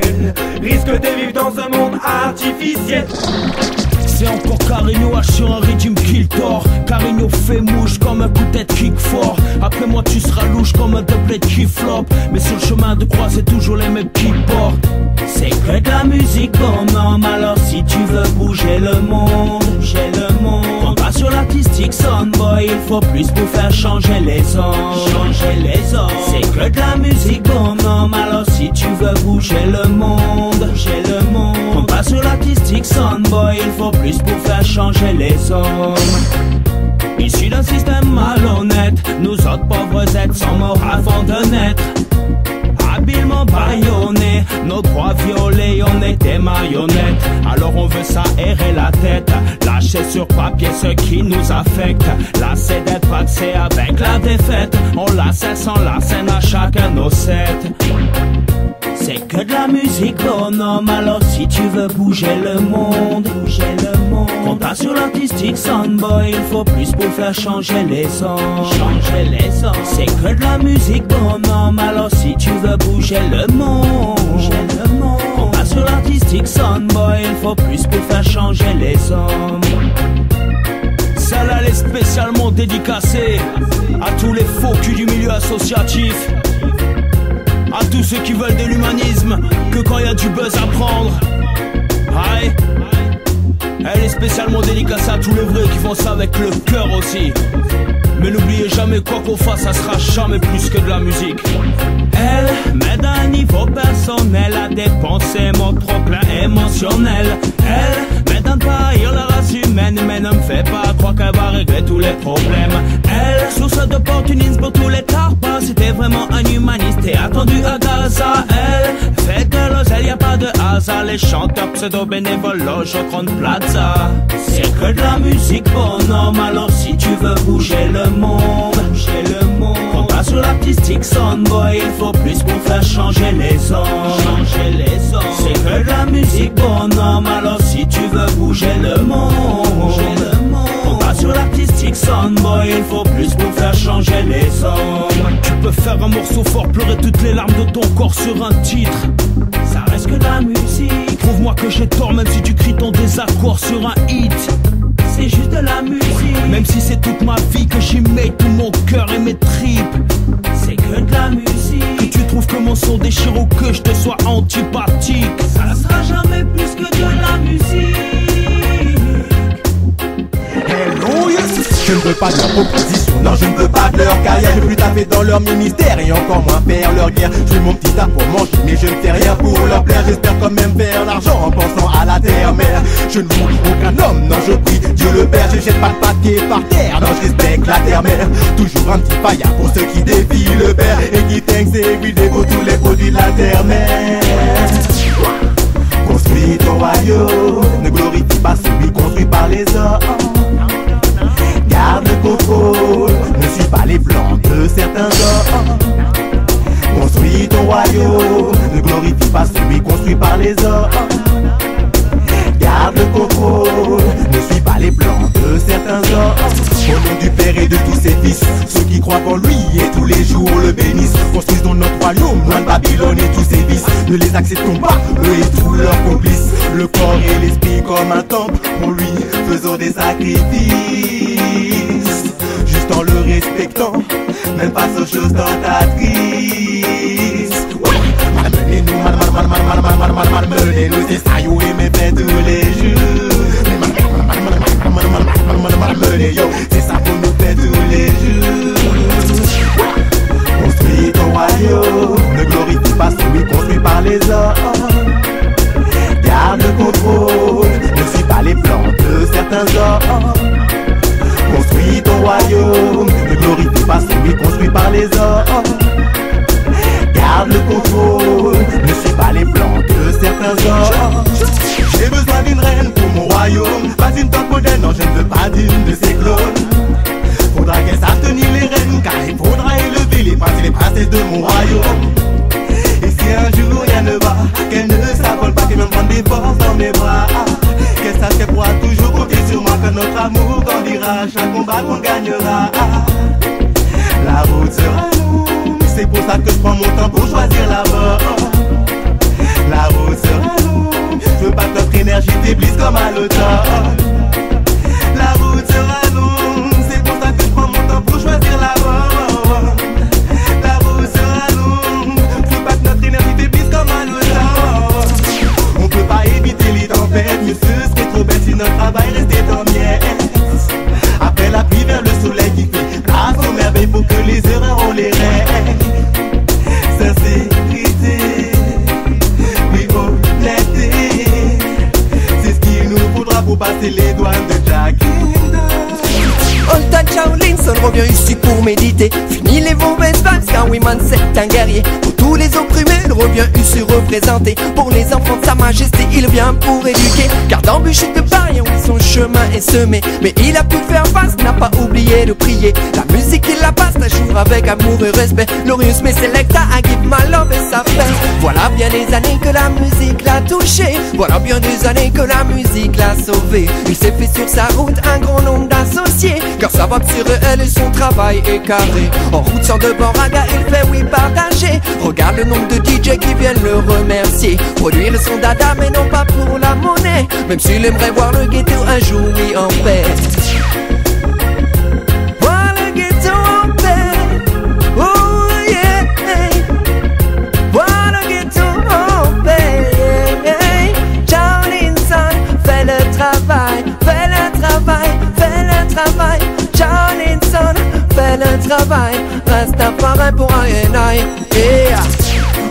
risquent de vivre dans un monde artificiel. C'est encore Carigno H sur un rythme qu'il tord. Carigno fait mouche comme un coup de tête kick fort. Après moi tu seras louche comme un doublet qui flop. Mais sur le chemin de croix c'est toujours les mêmes qui portent. C'est que de la musique bonhomme. Alors si tu veux bouger le monde, bouger le monde. On va sur l'artistique Soundboy. Il faut plus pour faire changer les ondes, changer les ondes. C'est que de la musique bonhomme. Alors si tu veux bouger le monde, bouger le monde. On va sur l'artistique Soundboy. Il faut plus pour faire changer les hommes. Issus d'un système malhonnête, nous autres pauvres êtres sommes morts avant de naître. Habilement baïonnés, nos droits violés, on est des marionnettes. Alors on veut s'aérer la tête, lâcher sur papier ce qui nous affecte. Lasser d'être paxé avec la défaite, on la cesse en la scène à chacun nos sets. C'est que de la musique bonhomme. Alors si tu veux bouger le monde, bouger le monde. Compte sur l'artistique Soundboy. Il faut plus pour faire changer les ondes, changer les ondes. C'est que de la musique bonhomme. Alors si tu veux bouger le monde, bouger le monde. Compte sur l'artistique Soundboy. Il faut plus pour faire changer les hommes. Celle-là elle est spécialement dédicacée à tous les faux culs du milieu associatif. À tous ceux qui veulent de l'humanisme, que quand y a du buzz à prendre. Aïe. Elle est spécialement dédicacée à tous les vrais qui font ça avec le cœur aussi. Mais n'oubliez jamais, quoi qu'on fasse, ça sera jamais plus que de la musique. Elle m'aide à un niveau personnel à dépenser mon trop-plein émotionnel. Elle m'aide à ne pas haïr la race humaine, mais ne me fait pas croire qu'elle va régler tous les problèmes. Elle, source d'opportunisme pour tous les tarpas. C'était vraiment un humaniste et attendu à Gaza. Elle fait de l'oseille, y'a pas de hasard. Les chanteurs pseudo-bénévoles logent au Grand Plaza. C'est que de la musique bonhomme. Alors si tu veux bouger le monde, bouger le monde. Compte pas sur l'artistique Soundboy. Il faut plus pour faire changer les ondes, changer les ondes. C'est que de la musique bonhomme. Alors si tu veux bouger le monde, bouger le monde. Compte pas sur l'artistique Soundboy. Il faut plus pour faire changer les hommes. Tu peux faire un morceau fort, pleurer toutes les larmes de ton corps sur un titre. Ça reste que de la musique. Prouve-moi que j'ai tort même si tu cries ton désaccord sur un hit. C'est juste de la musique. Même si c'est toute ma vie que j'y mets tout mon cœur et mes tripes. C'est que de la musique. Que tu trouves que mon son déchire ou que je te sois antipathique, ça sera jamais plus que de la musique. Hello, yes. Je ne veux pas de leur proposition, non je ne veux pas de leur carrière. Je veux plus taper dans leur ministère et encore moins faire leur guerre. Je fais mon petit tas pour manger mais je ne fais rien pour leur plaire. J'espère quand même faire l'argent en pensant à la terre-mère. Je ne montre aucun homme, non je prie Dieu le Père. Je jette pas de papier par terre, non je respecte la terre-mère. Toujours un petit paillard pour ceux qui défient le père et qui thanks everyday pour tous les produits de la terre-mère. Construis ton royaume, ne glorifie pas celui construit par les hommes. Garde le contrôle, ne suis pas les plans de certains hommes. Construis ton royaume, ne glorifie pas celui construit par les hommes. Garde le contrôle, ne suis pas les plans de certains hommes. Au nom du Père et de tous ses fils, ceux qui croient en lui et tous les jours le bénissent. Construisent dans notre royaume, loin de Babylone et tous ses vices. Ne les acceptons pas, eux et tous leurs complices. Le corps et l'esprit comme un temple, pour lui faisons des sacrifices. Juste en le respectant, même face aux choses tentatrices. Malmenez-nous, malmenez-nous, c'est ça, yo, et mes faits tous les jours. Malmenez, yo, c'est ça pour nous faire tous les jours. Construis ton royaume, ne glorifie pas celui construit par les hommes. Garde le contrôle, ne suis pas les plans de certains hommes. Construis ton royaume, ne glorifie pas celui construit par les hommes. Garde le contrôle, ne suis pas les plans de certains hommes. J'ai besoin d'une reine pour mon royaume, pas une top modèle, non je ne veux pas d'une de ces clones. Faudra qu'elle sache tenir les rênes, car il faudra élever les princes et les princesses de mon royaume. Et si un jour rien ne va, l'amour grandira, chaque combat qu'on gagnera. La route sera longue, c'est pour ça que je prends mon temps pour choisir la mort. La route sera longue, je veux pas que notre énergie déblisse comme à l'automne. La route sera longue, c'est pour ça que je prends mon temps pour choisir la mort. La route sera longue, je veux pas que notre énergie déblisse comme à l'automne. On peut pas éviter les tempêtes, mais ce serait trop bête si notre travail restait en miettes. Après la pluie vers le soleil qui fait grâce aux merveilles pour que les erreurs on les règle. Sincérité, oui honnêteté, c'est ce qu'il nous faudra pour passer les douanes de Jack. Old Shaolin revient ici pour méditer. Fini les mauvaises vibes car Wiman c'est un guerrier. Pour tous les opprimés il revient ici représenté. Pour les enfants de sa majesté il vient pour éduquer. Car d'embûches de paris oui son chemin est semé. Mais il a pu faire face, n'a pas oublié de prier. La musique il la passe toujours avec amour et respect. Glorious mais Selecta I give my love et sa paix. Voilà bien des années que la musique l'a touché. Voilà bien des années que la musique l'a sauvé. Il s'est fait sur sa route un grand nombre d'associés. Car ça va sur elle et son travail est carré. En route sans de bon raga, il fait oui partager. Regarde le nombre de DJ qui viennent le remercier. Produire son dada mais non pas pour la monnaie. Même s'il aimerait voir le ghetto un jour oui en paix. Voir le ghetto en paix. Oh yeah. Voir le ghetto en paix. Shaolin Son fait le travail, fait le travail, fait le travail. Shaolin Son fait le travail, reste un parrain pour un yeah.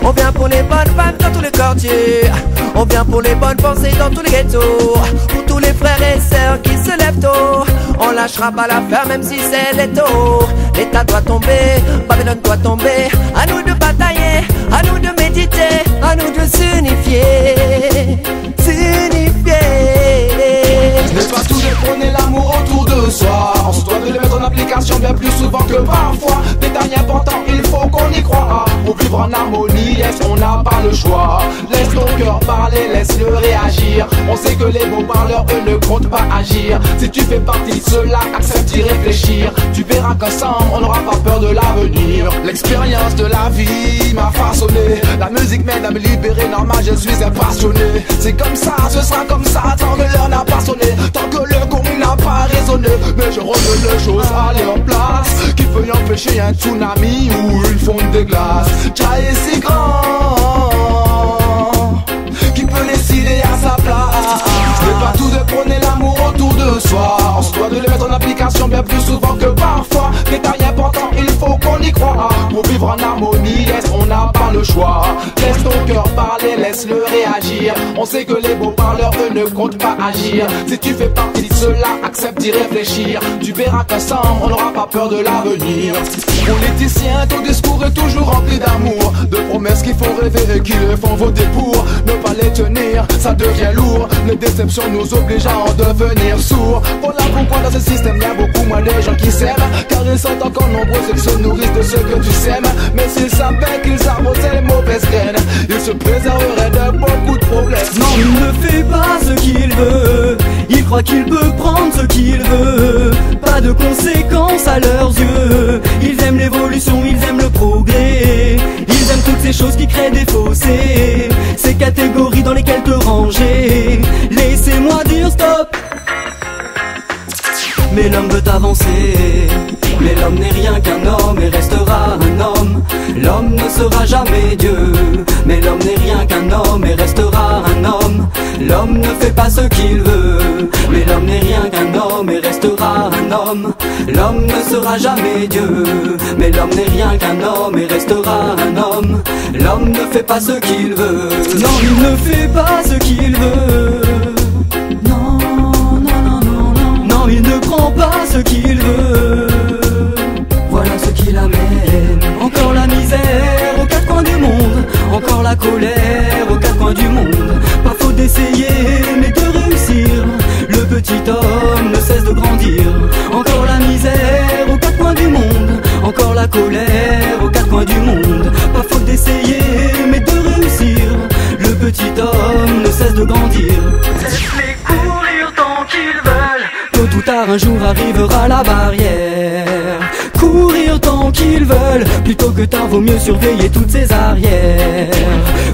On vient pour les bonnes vibes dans tous les quartiers. On vient pour les bonnes pensées dans tous les ghettos. Pour tous les frères et sœurs qui se lèvent tôt. On lâchera pas l'affaire même si c'est les taux. L'État doit tomber, Babylone doit tomber. À nous de batailler, à nous de méditer, à nous de s'unifier. S'unifier. N'est pas tout de prôner l'amour autour de soi. On se doit de le mettre en application bien plus souvent que parfois. Détail important, il faut qu'on y croit. Pour vivre en harmonie, yes, on n'a pas le choix. Laisse ton cœur parler, laisse-le réagir. On sait que les beaux parleurs, eux, ne comptent pas agir. Si tu fais partie de cela, accepte d'y réfléchir. Tu verras qu'ensemble, on n'aura pas peur de l'avenir. L'expérience de la vie m'a façonné. La musique m'aide à me libérer, normal, je suis un passionné. C'est comme ça, ce sera comme ça, tant que l'heure n'a pas sonné. Tant que le gong n'a pas résonné. Mais je redonne les choses aller en place. Qui peut y empêcher un tsunami ou une fonte de glace. Jah est si grand, qui peut décider à sa place. C'est pas tout de prôner l'amour autour de soi. On se doit de le mettre en application bien plus souvent que parfois. Détail important, il faut qu'on y croit. Pour vivre en harmonie, yes, on n'a pas le choix. Laisse ton cœur parler, laisse-le réagir. On sait que les beaux parleurs, eux, ne comptent pas agir. Si tu fais partie de cela, accepte d'y réfléchir. Tu verras qu'ensemble, on n'aura pas peur de l'avenir. Politiciens, ton discours est toujours rempli d'amour. De promesses qui font rêver et qui les font voter pour. Ne pas les tenir, ça devient lourd. Les déceptions nous obligent à en devenir sourds. Voilà pourquoi dans ce système, y a beaucoup moins de gens qui s'aiment. Car ils sont encore nombreux ceux qui se nourrissent de ce que tu sèmes. Mais s'ils savaient qu'ils arrosaient les mauvaises graines, ils se préserveraient de beaucoup de problèmes. Non, il ne fait pas ce qu'il veut. Il croit qu'il peut prendre ce qu'il veut. Pas de conséquences à leurs yeux. Ils aiment l'évolution, ils aiment le progrès. Ils aiment toutes ces choses qui créent des fossés. Ces catégories dans lesquelles te ranger. Laissez-moi dire stop. Mais l'homme veut avancer. Mais l'homme n'est rien qu'un homme et restera un homme. L'homme ne sera jamais Dieu. Mais l'homme n'est rien qu'un homme et restera un homme. L'homme ne fait pas ce qu'il veut. Mais l'homme n'est rien qu'un homme et restera un homme. L'homme ne sera jamais Dieu. Mais l'homme n'est rien qu'un homme et restera un homme. L'homme ne fait pas ce qu'il veut. Non, il ne fait pas ce qu'il veut. Non, non, non, non, non. Non, il ne prend pas ce qu'il veut. Voilà ce qui l'amène. Encore la misère aux quatre coins du monde. Encore la colère aux quatre coins du monde. Pas faute d'essayer mais de réussir. Le petit homme ne cesse de grandir. Encore la misère aux quatre coins du monde. Encore la colère aux quatre coins du monde. Pas faute d'essayer mais de réussir. Le petit homme ne cesse de grandir. Laisse-les courir tant qu'ils veulent. Tôt ou tard un jour arrivera la barrière. Courir tant qu'ils veulent, plutôt que tard vaut mieux surveiller toutes ces arrières.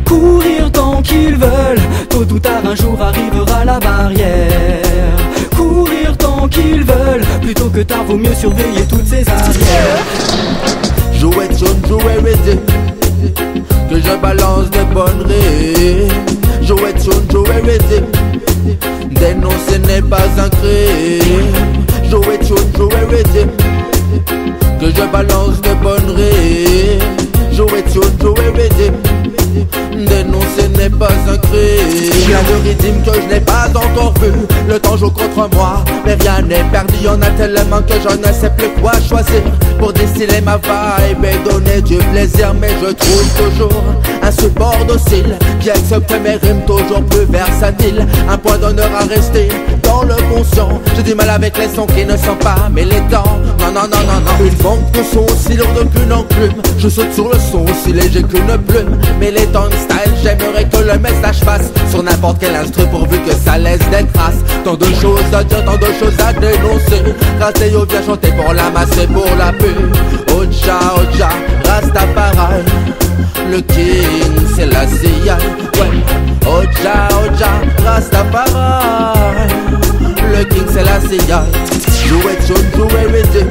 Courir tant qu'ils veulent, tôt ou tard un jour arrivera la barrière. Courir tant qu'ils veulent, plutôt que tard vaut mieux surveiller toutes ces arrières. Jouet jaune, jouet résé, que je balance de bonnes ré. Jouet jaune, jouet résé, dénoncer n'est pas un crime. Jouet jaune, jouet résé, que je balance de bonnes ré. Jouet jaune, jouet résé, dénoncer n'est pas un crime. Il y a le rythme que je n'ai pas encore vu. Le temps joue contre moi, mais rien n'est perdu. Y'en a tellement que je ne sais plus quoi choisir pour distiller ma vibe et donner du plaisir. Mais je trouve toujours un support docile qui accepte mes rimes toujours plus versatiles. Un point d'honneur à rester dans le conscient. J'ai du mal avec les sons qui ne sont pas militants. Non, non, non, non, non. Une bombe de son aussi lourde qu'une enclume. Je saute sur le son aussi léger qu'une plume. Militant style, j'aimerais que le message passe sur n'importe quel instru pourvu que ça laisse des traces. Tant de choses à dire, tant de choses à dénoncer. Rasté au bien chanter pour la masse et pour la pub. Oja, Oja, Rastafari. Le king, c'est la CIA. Ouais. Oja, Oja, Rastafari. Le king, c'est la CIA. Jouet jaune, jouet résé,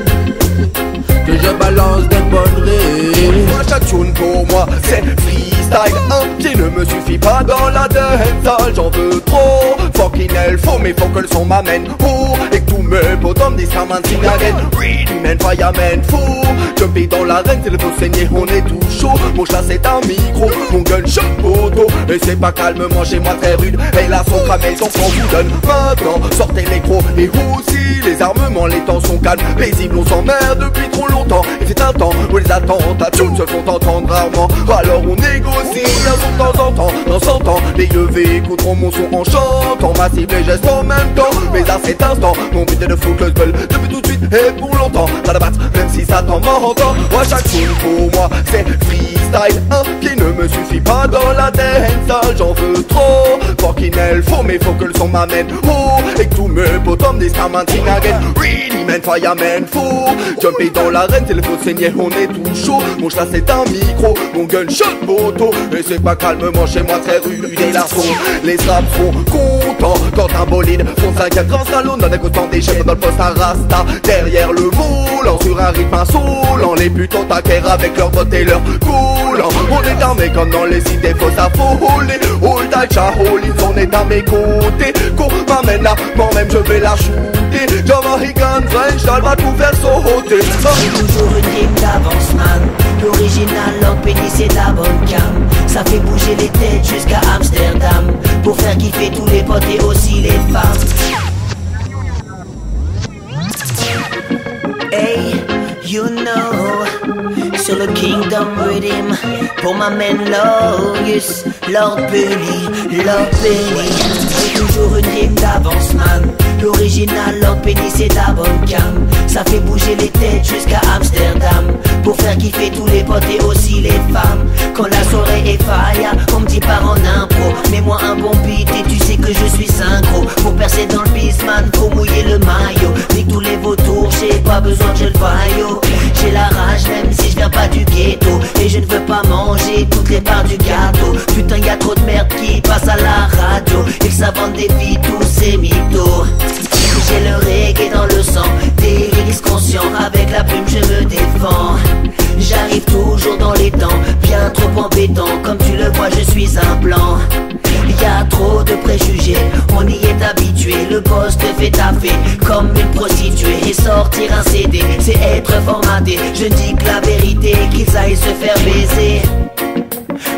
que je balance des bonnes rires. Moi chaque tune pour moi c'est freestyle. Un pied ne me suffit pas dans la dancehall. J'en veux trop, fucking hell, faut mais faut que le son m'amène. Oh, et que tous mes potos me disent come and sing again. Readman, fireman, fou. Jumpy dans l'arène, c'est le faut saigner, on est tout chaud. Mon chat c'est un micro, mon gunshot auto. Et c'est pas calmement chez moi très rude. Et là son cramel, son sang vous donne. Maintenant, sortez les crocs et aussi les armements. Les temps sont calmes, paisibles, on s'emmerde depuis trop longtemps. Et c'est un temps où les attentats se font entendre rarement. Alors on négocie un son de temps en temps. Dans 100 ans, les yeux écouteront mon son en chantant. Massif les gestes en même temps. Mais à cet instant, mon but est de foutre le spell depuis tout de suite et pour longtemps. Ça la batte, même si ça t'en m'entend. Moi chaque tune pour moi c'est freestyle. Un pied ne me suffit pas dans la dancehall. J'en veux trop, fucking hell, faut mais faut que le son m'amène. Oh, et que tous mes potos me disent come and sing again. Really man, fireman, fou. Jumpy dans l'arène, c'est le faut saigner, on est tout chaud. Mon chat c'est un micro, mon gunshot moto. Et c'est pas calmement chez moi très rude et l'arçon. Les sables sont contents quand un bolide fonce un grand salon. Dans un côté des chefs dans le poste à Rasta. Derrière le volant sur un rythme insolent. Les putains taquèrent avec leurs bottes et leurs coulants. On est armés comme dans les cités, faut s'affoler. Old Alcha, on est à mes côtés. Qu'on m'amène là, moi-même je vais la shooter. Jamaican French, elle va tout faire sauter. J'ai toujours une rime d'avance, man. L'original, l'autre pénis, c'est la bonne cam. Ça fait bouger les têtes jusqu'à Amsterdam. Pour faire kiffer tous les potes et aussi les femmes. Hey, you know, sur le Kingdom Rhythm, pour ma man Logus, Lord Billy, Lord Billy. J'ai toujours une rime d'avance, man. L'original, Lord Penny, c'est la bonne cam. Ça fait bouger les têtes jusqu'à Amsterdam. Pour faire kiffer tous les potes et aussi les femmes. Quand la soirée est fire, on me dit pas en impro. Mets-moi un bon beat et tu sais que je suis synchro. Pour percer dans le bisman, faut mouiller le maillot. Nique tous les vautours, j'ai pas besoin de je le vaillot. J'ai la rage même si je viens pas du ghetto. Et je ne veux pas manger toutes les parts du gâteau. Putain y'a trop de merde qui passe à la radio. Et que ça vende des vies, tous ces mythos. J'ai le reggae dans le sang, des lyrics conscients. Avec la plume je me défends. J'arrive toujours dans les temps, bien trop embêtant. Comme tu le vois je suis un blanc. Y'a trop de préjugés, on y est habitué. Le boss te fait taffer comme une prostituée. Et sortir un CD, c'est être formaté. Je dis que la vérité, qu'ils aillent se faire baiser.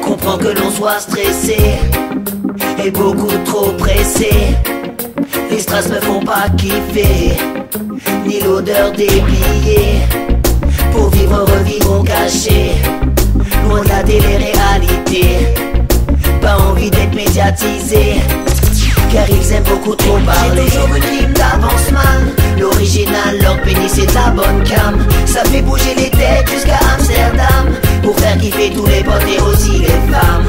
Comprends que l'on soit stressé et beaucoup trop pressé. Les strass me font pas kiffer, ni l'odeur des billets. Pour vivre, revivre, caché, loin de la télé-réalité. Pas envie d'être médiatisé, car ils aiment beaucoup trop parler. J'ai toujours une rime d'avance, man. L'original, Lord Penny, c'est la bonne cam. Ça fait bouger les têtes jusqu'à Amsterdam. Pour faire kiffer tous les potes et aussi les femmes.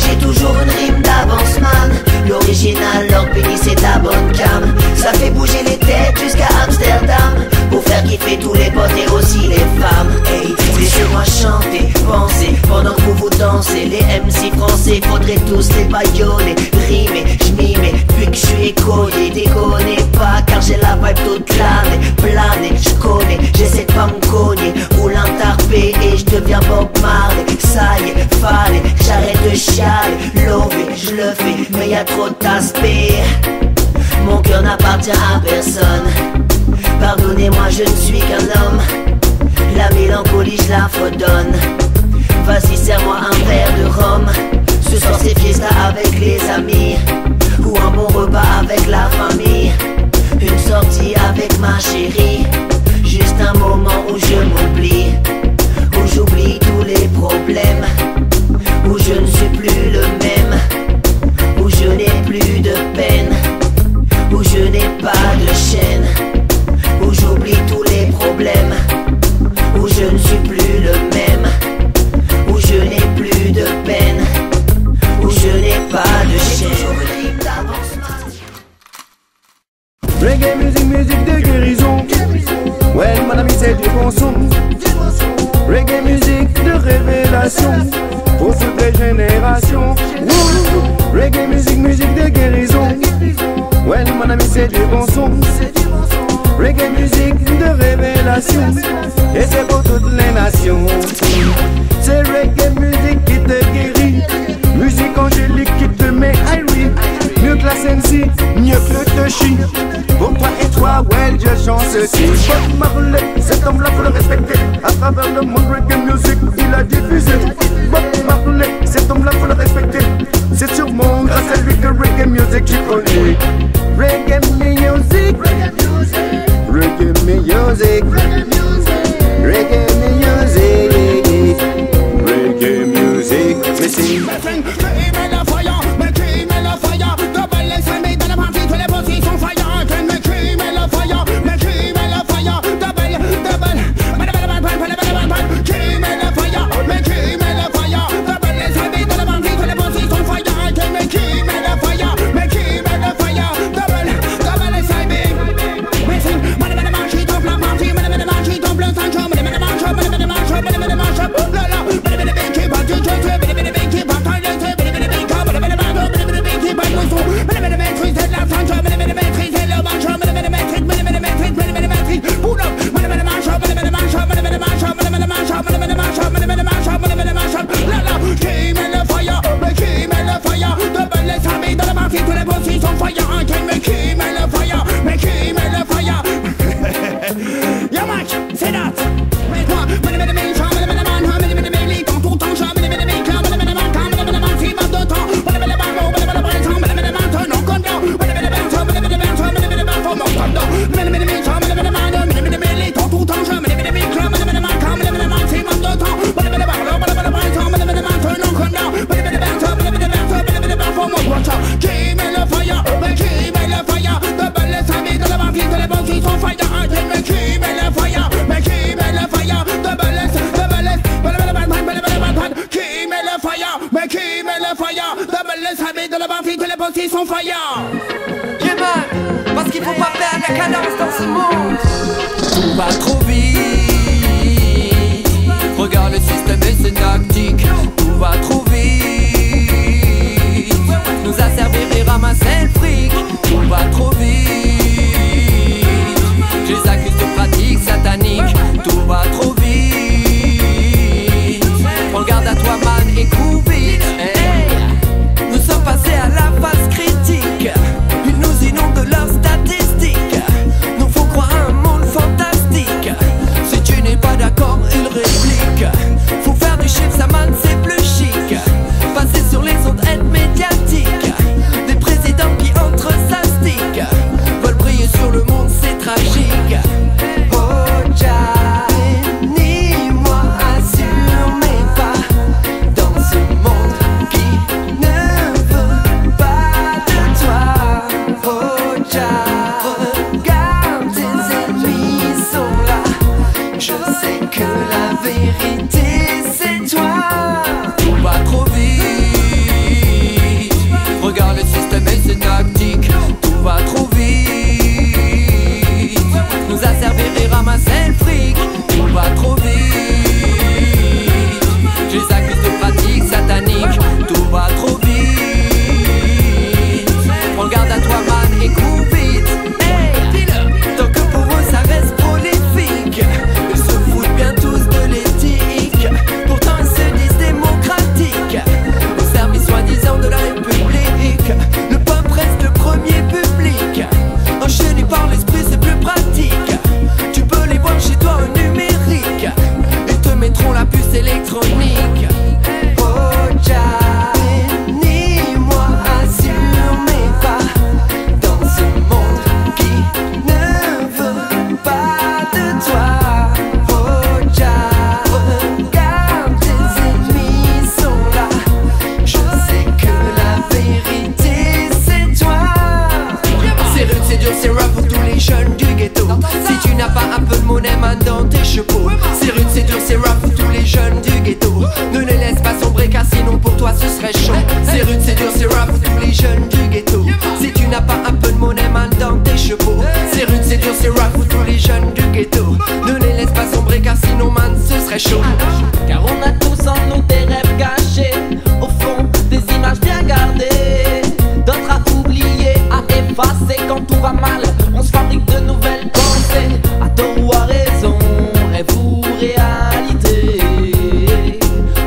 J'ai toujours une rime d'avance man. L'original, Lord Benny c'est de la bonne cam. Ça fait bouger les têtes jusqu'à Amsterdam. Pour faire kiffer tous les potes et aussi les femmes. Hey, laissez-moi chanter, penser pendant que vous dansez. Les MC français, faudrait tous les baïonner. Rimer, j'm'y mets, puis que j'suis écolier. Déconnez pas car j'ai la vibe toute l'année. Planer, j'connais, j'essaie de pas me cogner. Roule un tarpé et j'deviens Bob Marley. Ça y est, fallait, j'arrête de chialer. Lové, j'le fais, mais y'a trop d'aspects. Mon cœur n'appartient à personne. Pardonnez-moi, je ne suis qu'un homme. La mélancolie, je la fredonne. Vas-y, serre-moi un verre de rhum. Ce soir c'est fiesta avec les amis, ou un bon repas avec la famille. Une sortie avec ma chérie. Juste un moment où je m'oublie, où j'oublie tous les problèmes, où je ne suis plus le même, où je n'ai plus de peine, où je n'ai pas de chaîne, où j'oublie tous les problèmes, où je ne suis plus le même, où je n'ai plus de peine, où je n'ai pas de chaîne. Reggae musique de guérison. Ouais, mon ami, c'est du bon son. Reggae musique de révélation pour toutes les générations. Reggae musique de guérison. Ouais, mon ami, c'est du bon son. Reggae musique de révélation, et c'est pour toutes les nations. C'est reggae musique qui te guérit, musique angélique qui te met irie. Mieux que la Sensi, mieux que le Toshi. Pour toi et toi, well, je chante ceci. Bob Marley, cet homme-là faut le respecter. À travers le monde, reggae music, il a diffusé. Bob Marley, cet homme-là faut le respecter. C'est sûrement grâce à lui que reggae music j'ai connu. Reggae music, reggae music, reggae music, reggae music, reggae music. Mais si parce qu'il faut pas perdre la cadence dans ce monde. Tout va trop vite. Regarde le système et ses tactiques. Tout va trop vite. Nous a servi et ramasser le fric. Tout va trop vite. Je les accuse de pratiques sataniques. Tout va trop vite. Prends garde à toi man et cours vite. Hey. Nous sommes passés à la phase critique. Ils nous inondent de leurs statistiques. Nous faut croire un monde fort. Ne les laisse pas sombrer car sinon man ce serait chaud. Car on a tous en nous des rêves cachés, au fond des images bien gardées, d'autres à oublier, à effacer. Quand tout va mal, on se fabrique de nouvelles pensées. À tort ou à raison, rêve ou réalité,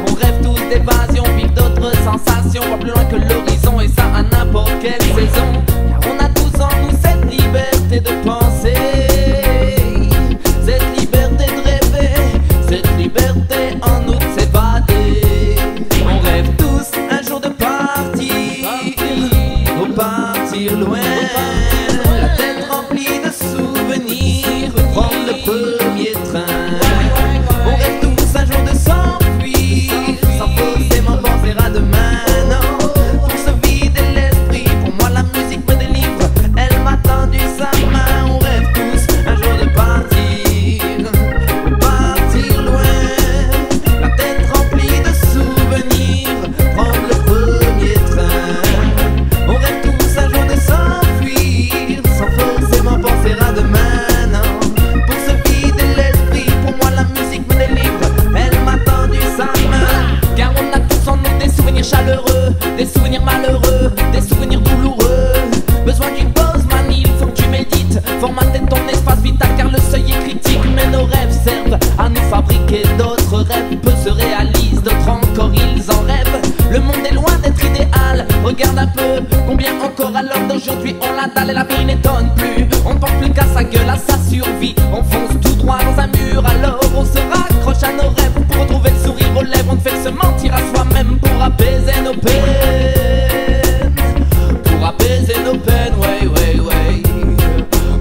on rêve tous d'évasion, vivre d'autres sensations, voir plus loin que l'horizon, et ça à n'importe quelle saison. Car on a tous en nous cette liberté de penser, cette liberté de rêver, cette liberté en nous de s'évader. On rêve tous un jour de partir, au partir loin, la tête remplie de souvenirs, prendre le premier train. On rêve tous un jour de s'enfuir, sans forcément penser à demain, non. Pour se vider l'esprit, pour moi la musique me délivre, elle m'a tendu sa main. On rêve tous un jour de partir, partir loin, la tête remplie de souvenirs, prendre le premier train. On rêve tous un jour de s'enfuir, sans forcément penser à demain, non. Pour se vider l'esprit, pour moi la musique me délivre, elle m'a tendu sa main. Car on a tous en nous des souvenirs chaleureux, des souvenirs malheureux, des souvenirs douloureux. Besoin d'une pause man, il faut que tu médites, formater ton espace vital car le seuil est critique. Mais nos rêves servent à nous fabriquer d'autres rêves, peu se réalisent, d'autres encore ils en rêvent. Le monde est loin d'être idéal, regarde un peu combien encore à l'heure d'aujourd'hui on la dalle et la vie n'étonne plus. On ne pense plus qu'à sa gueule, à sa survie, on fonce tout droit dans un mur. Alors on se raccroche à nos rêves pour retrouver le sourire aux lèvres. On ne fait que se mentir à soi-même pour apaiser nos peines, pour apaiser nos peines, ouais, ouais, ouais,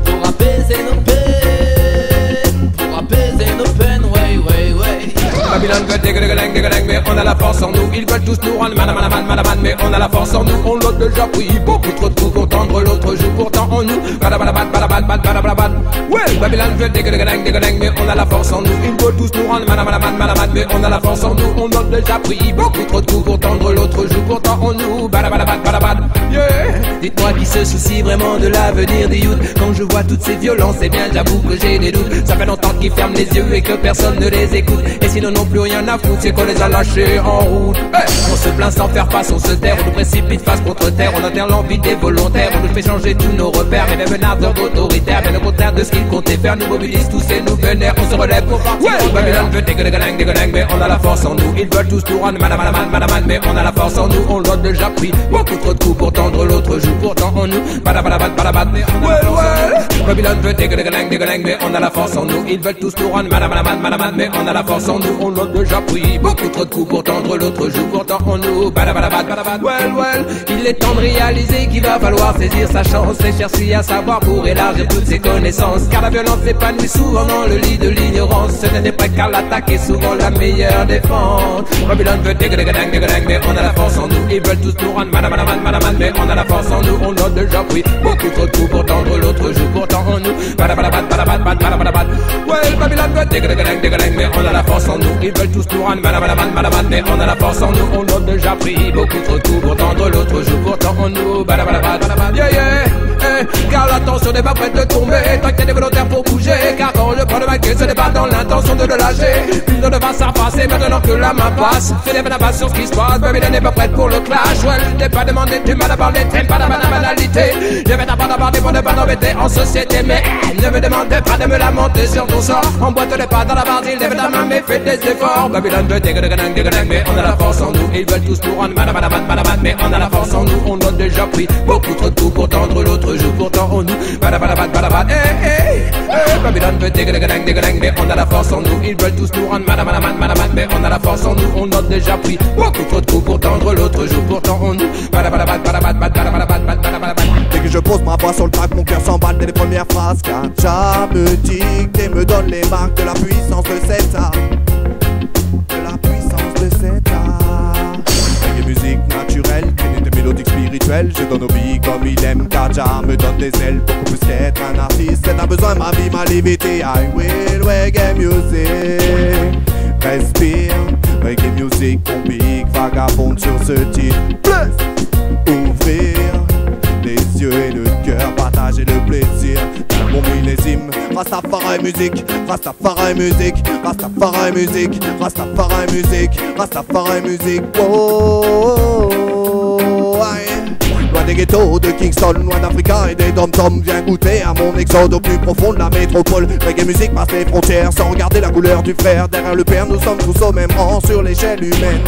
pour apaiser nos peines, pour apaiser nos peines, ouais, ouais, ouais. Babylone veut dégueuler, mais on a la force en nous. Ils veulent tous nous rendre man, mais on a la force en nous. On l'a déjà pris, beaucoup trop de coups pour tendre l'autre joue. Pourtant en nous, badabad. Ouais, Babylone veut dégueuler, mais on a la force en nous. Ils veulent tous nous rendre man, mais on a la force en nous. On l'a déjà pris, beaucoup trop de coups pour tendre l'autre joue. Pourtant en nous, badabad. Yeah. Dites-moi qui se soucie vraiment de l'avenir des youths. Quand je vois toutes ces violences, eh bien j'avoue que j'ai des doutes. Ça fait longtemps qu'ils ferment les yeux et que personne ne les écoute. Et sinon n'ont plus rien à foutre, c'est qu'on les a lâchés en route. Hey, on se plaint sans faire face, on se terre, on nous précipite face contre terre. On enterre l'envie des volontaires, on nous fait changer tous nos repères. Mais même un ardeur autoritaire, bien au contraire de ce qu'ils comptaient faire, nous mobilisent tous et nous vénèrent. On se relève pour partir. Ouais, Babylone veut dégueuler, mais on a la force en nous. Ils veulent tous nous rendre man, mais on a la force en nous. On l'a déjà pris, beaucoup trop de coups pour tendre l'autre joue. Pourtant en nous, badabad. Ouais, Babylone veut dégueuler, mais on a la force en nous. Ils veulent tous nous rendre man, mais on a la force en nous. On l'a déjà pris, beaucoup trop de coups pour tendre l'autre joue. Pourtant en nous, badabad. Well, il est temps de réaliser qu'il va falloir saisir sa chance et chercher à savoir pour élargir toutes ses connaissances. Car la violence s'épanouit souvent dans le lit de l'ignorance. Ce n'est pas car l'attaque est souvent la meilleure défense. Babylone veut dégueuler, mais on a la force en nous. Ils veulent tous nous rendre man, mais on a la force en nous. On l'a déjà pris, beaucoup trop de coups pour tendre l'autre joue. Pourtant en nous, badabad. Well, Babylone veut dégueuler, mais on a la force en nous. Ils veulent tous nous rendre man, mais on a la force en nous. On l'a déjà pris, beaucoup trop de coups pour tendre l'autre joue. Pourtant en nous, badabad. Yeah. Car l'attention n'est pas prête de tomber. Tant qu'il y a des volontaires pour bouger. Car quand je prends le maquet, ce n'est pas dans l'intention de le lâcher. Plus de va s'effacer maintenant que la main passe. Fais des pas sur ce qui se passe. Babylone n'est pas prête pour le clash. Ouais, je t'ai pas demandé du mal à parler. T'aimes pas la banalité. Je vais t'apprendre à parler pour ne pas t'embêter en société. Mais ne me demande pas de me lamenter sur ton sort. Emboîte les pas dans la barre, lève ta main mais fais des efforts. Babylone veut dégueuler, mais on a la force en nous. Ils veulent tous nous rendre man, mais on a la force en nous. On l'a déjà pris, beaucoup trop de coups pour tendre l'autre joue. Pourtant en nous, badabad. Babylone veut dégueuler, mais on a la force en nous. Ils veulent tous nous rendre man, mais on a la force en nous. On l'a déjà pris, beaucoup trop de coups pour tendre l'autre joue. Pourtant en nous, badabad. Dès que je pose ma voix sur le track, mon cœur s'emballe dès les premières phrases. Kacha me dicte et me donne les marques de la puissance de cet art. Musique naturelle, des mélodiques spirituelles. Je donne au billes comme il aime. Kacha me donne des ailes, beaucoup plus qu'être un artiste. C'est un besoin, ma vie, ma liberté. I will reggae music. Respire, reggae music, mon pique vagabonde sur ce titre. Ouvrir les yeux et le cœur, partager le plaisir d'un bon millésime. Rastafari musique, Rastafari musique, Rastafari musique, Rastafari musique, Rastafari musique. Oh, loin des ghettos de Kingston, loin d'Africa et des dom-toms. Viens goûter à mon exode au plus profond de la métropole. Reggae musique passe les frontières sans regarder la couleur du fer. Derrière le père, nous sommes tous au même rang sur l'échelle humaine.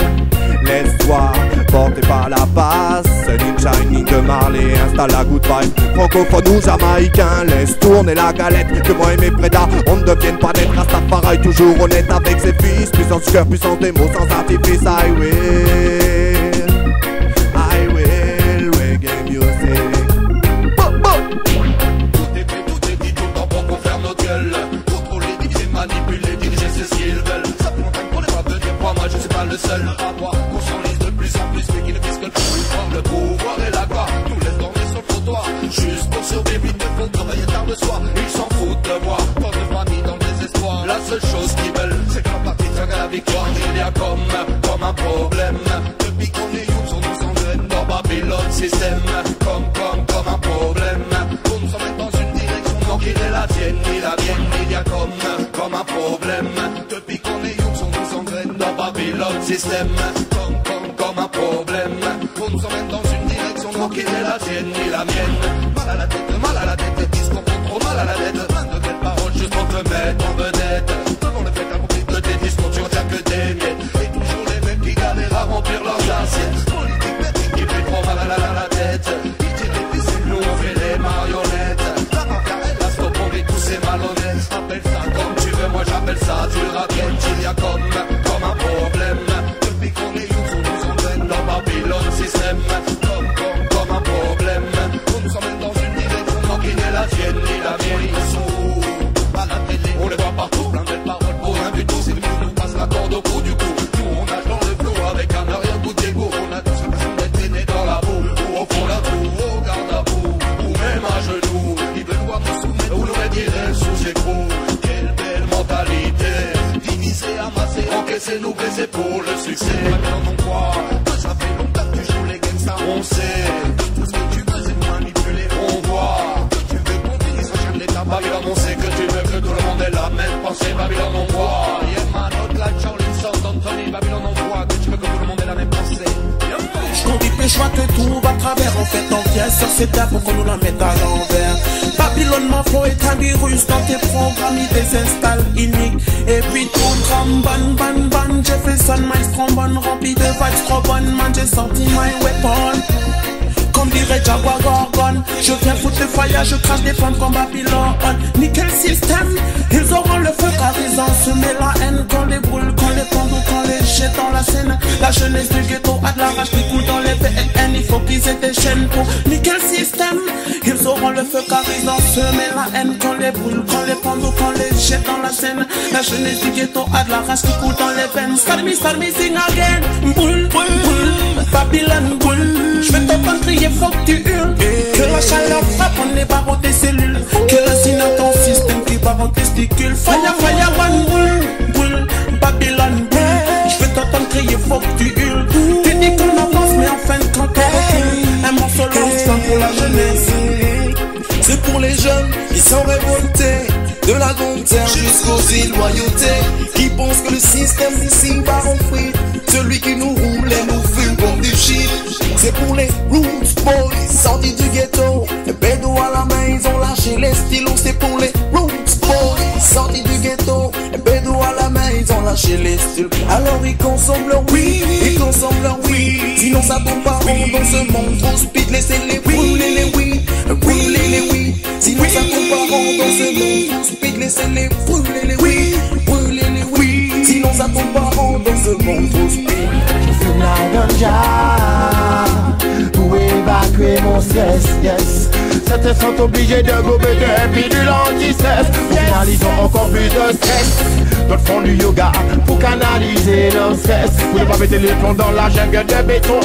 Laisse-toi porter par la passe. Sunny Shining de Marley installe la good vibe. Francophone ou jamaïcain, laisse tourner la galette. Que moi et mes prédas, on ne devienne pas net. Rastafari toujours honnête avec ses fils. Puissance du cœur, puissance des mots sans artifice. I will, reggae music. Tout est fait, tout est dit, tout le temps pour qu'on ferme notre gueule. Contrôler, diviser, manipuler, diriger, c'est ce qu'ils veulent. Ça fait longtemps qu'on est pas de dire quoi, moi je suis pas le seul à voir qu'on s'enlise de plus en plus, mais qui ne fiscale pour le pouvoir et la gloire. Nous laisse dormir sur le trottoir, juste pour survivre, ils ne font travailler tard le soir. Ils s'en foutent de voir, pas de famille dans le désespoir. La seule chose qu'ils veulent, c'est que la partie traque à la victoire. Il y a comme un problème. Depuis qu'on est youth, on nous engraine dans Babylone système. Comme un problème. On nous emmène dans une direction, non qui est la tienne, ni la mienne. Il y a comme un problème. Depuis qu'on est youth, on nous engraine dans Babylone système. Comme un problème. On nous emmène dans une direction, non qui est la tienne, ni la mienne. Mal à la tête, disent qu'on prend trop mal à la tête. De belles paroles juste pour te mettre en vedette. Devant le fait accompli que tes discours, tu retiens que des miettes. Et toujours les mêmes qui galèrent à remplir leurs assiettes. Politique métrique qui fait trop mal à la tête. Ils tirent les ficelles, nous on fait les marionnettes. La mafia elle la stop, on vit tous ces malhonnêtes. Appelle ça comme tu veux, moi j'appelle ça du racket. Il y a comme un problème. Depuis qu'on est youth, on nous emmène dans Babylone système. Comme un problème. On nous emmène dans une direction, non qui n'est la tienne ni la mienne. Ils sont à la télé, on les voit partout. Plein de belles paroles pour rien du tout. C'est nous qui nous passent la corde au bout du cou. Nous on nage dans le flot avec un arrière-goût d'égo. On a tous l'impression d'être traînés dans la boue. Ou au fond la boue, au garde à boue, ou même à genoux. Ils veulent voir nous soumettre ou nous retirer sous écrou. Quelle belle mentalité. Diviser, amasser, encaisser, nous blesser pour le succès. Maintenant on croit que ça fait longtemps que tu joues les gangsters. On sait que tout ce que tu veux c'est de manipuler. On voit que tu veux qu'on finisse en chaîne d'état. Babylone on sait que tu veux que tout le monde ait la même pensée. Babylone on voit. Yeah man, autre like Charlie Sort, Anthony. Babylone on voit que tu veux que tout le monde ait la même pensée. J'conduis mes choix que tout va travers. En fait en pièce sur cette table pour qu'on nous la mette à l'envers. Babylone ma foi est un virus dans tes programmes. Ils désinstallent unique. Et puis tout drame ban Jefferson, my trombone rempli de vibes trop bonnes. Man j'ai sorti my weapon. Comme dirait Jaguar Gorgon, je viens foutre le foyer, je crache des flammes comme Babylone. Nickel système, ils auront le feu car ils ont semé la haine. Quand les boules, quand les pendos, quand les jets dans la scène. La jeunesse du ghetto a de la rage qui coule dans les VN. Il faut qu'ils aient des chaînes pour nickel système. Ils auront le feu car ils ont semé la haine. Quand les boules, quand les pendos, quand les jets dans la scène. La jeunesse du ghetto a de la rage qui coule dans les veines. Start me sing again. Boule, Babylone boule. Je vais t'entendre crier, faut que tu hurles. Que la chaleur frappe, on est barreau des cellules. Que le signe à ton système qui barre en testicule. Fire, one boule, Babylone boule. Je vais t'entendre crier, faut que tu hurles. Tu dis qu'on avance, mais en fin de compte, un morceau long pour la jeunesse. C'est pour les jeunes qui sont révoltés. De la grande terre jusqu'aux îles loyautés. Qui pensent que le système d'ici part en free. Celui qui nous roule et nous fume comme du shit. C'est pour les roots boys sortis du ghetto. Les bédos à la main, ils ont lâché les stylos. C'est pour les roots boys sortis du ghetto. Les bédos à la main, ils ont lâché les stylos. Alors ils consomment leur weed, ils consomment leur weed. Sinon ça tombe pas rond dans ce monde trop speed. Laissez-les brûler les weed, brûler les weed. Sinon ça tombe pas rond dans ce monde trop speed. Laissez-les brûler les weed, brûler les weed. Sinon ça tombe pas rond dans ce monde trop speed. Je fume la ganja pour évacuer mon stress, yes. Certains sont obligés de gober des pilules anti-stress. Au final ils ont encore plus de stress. d'autres font du yoga pour canaliser leur stress. Pour ne pas mettre les plombs dans la jungle de béton.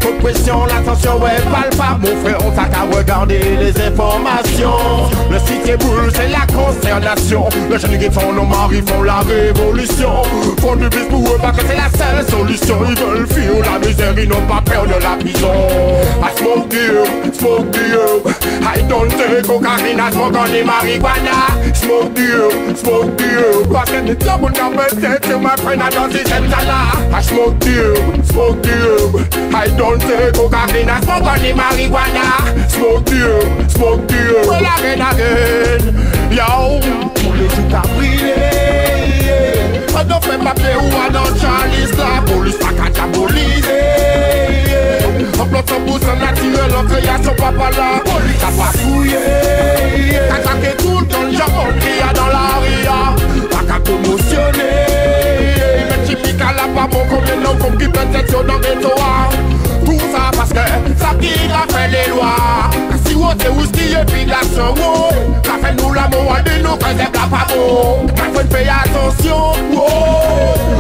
Trop de pression, l'attention est palpable. Mon frère, on t'a qu'à regarder les informations. Le cité boule, c'est la consternation. Les jeunes qui font nos maris font la révolution. Font du bis pour eux parce que c'est la seule solution. Ils veulent fuir la misère, ils n'ont pas peur de la prison. I smoke the herb. I don't take cocaine, I smoke only marijuana. Smoke the herb. Parce que the double take to my friend, I don't see them tala. I smoke the herb. I don't take cocaine, I smoke only marijuana. Smoke the herb. Well again. Yo, tous les jours t'as brillé. On ne fait pas papier ou on dans Charlie, la police t'a qu'à diaboliser. En plante 100% naturel, en création papa la police t'a pas fouillé. T'as claqué tout le temps le Japon qu'il y a dans la ria. T'as qu'à commotionner. Mais typique à la pas bon comme les noms comme qui peut-être dans le ghetto. Tout ça parce que ça qui a fait les lois. Si vous êtes whisky et puis glaçon, ça fait nous l'amour, on dit nous que c'est pas bon. Il faut faire attention,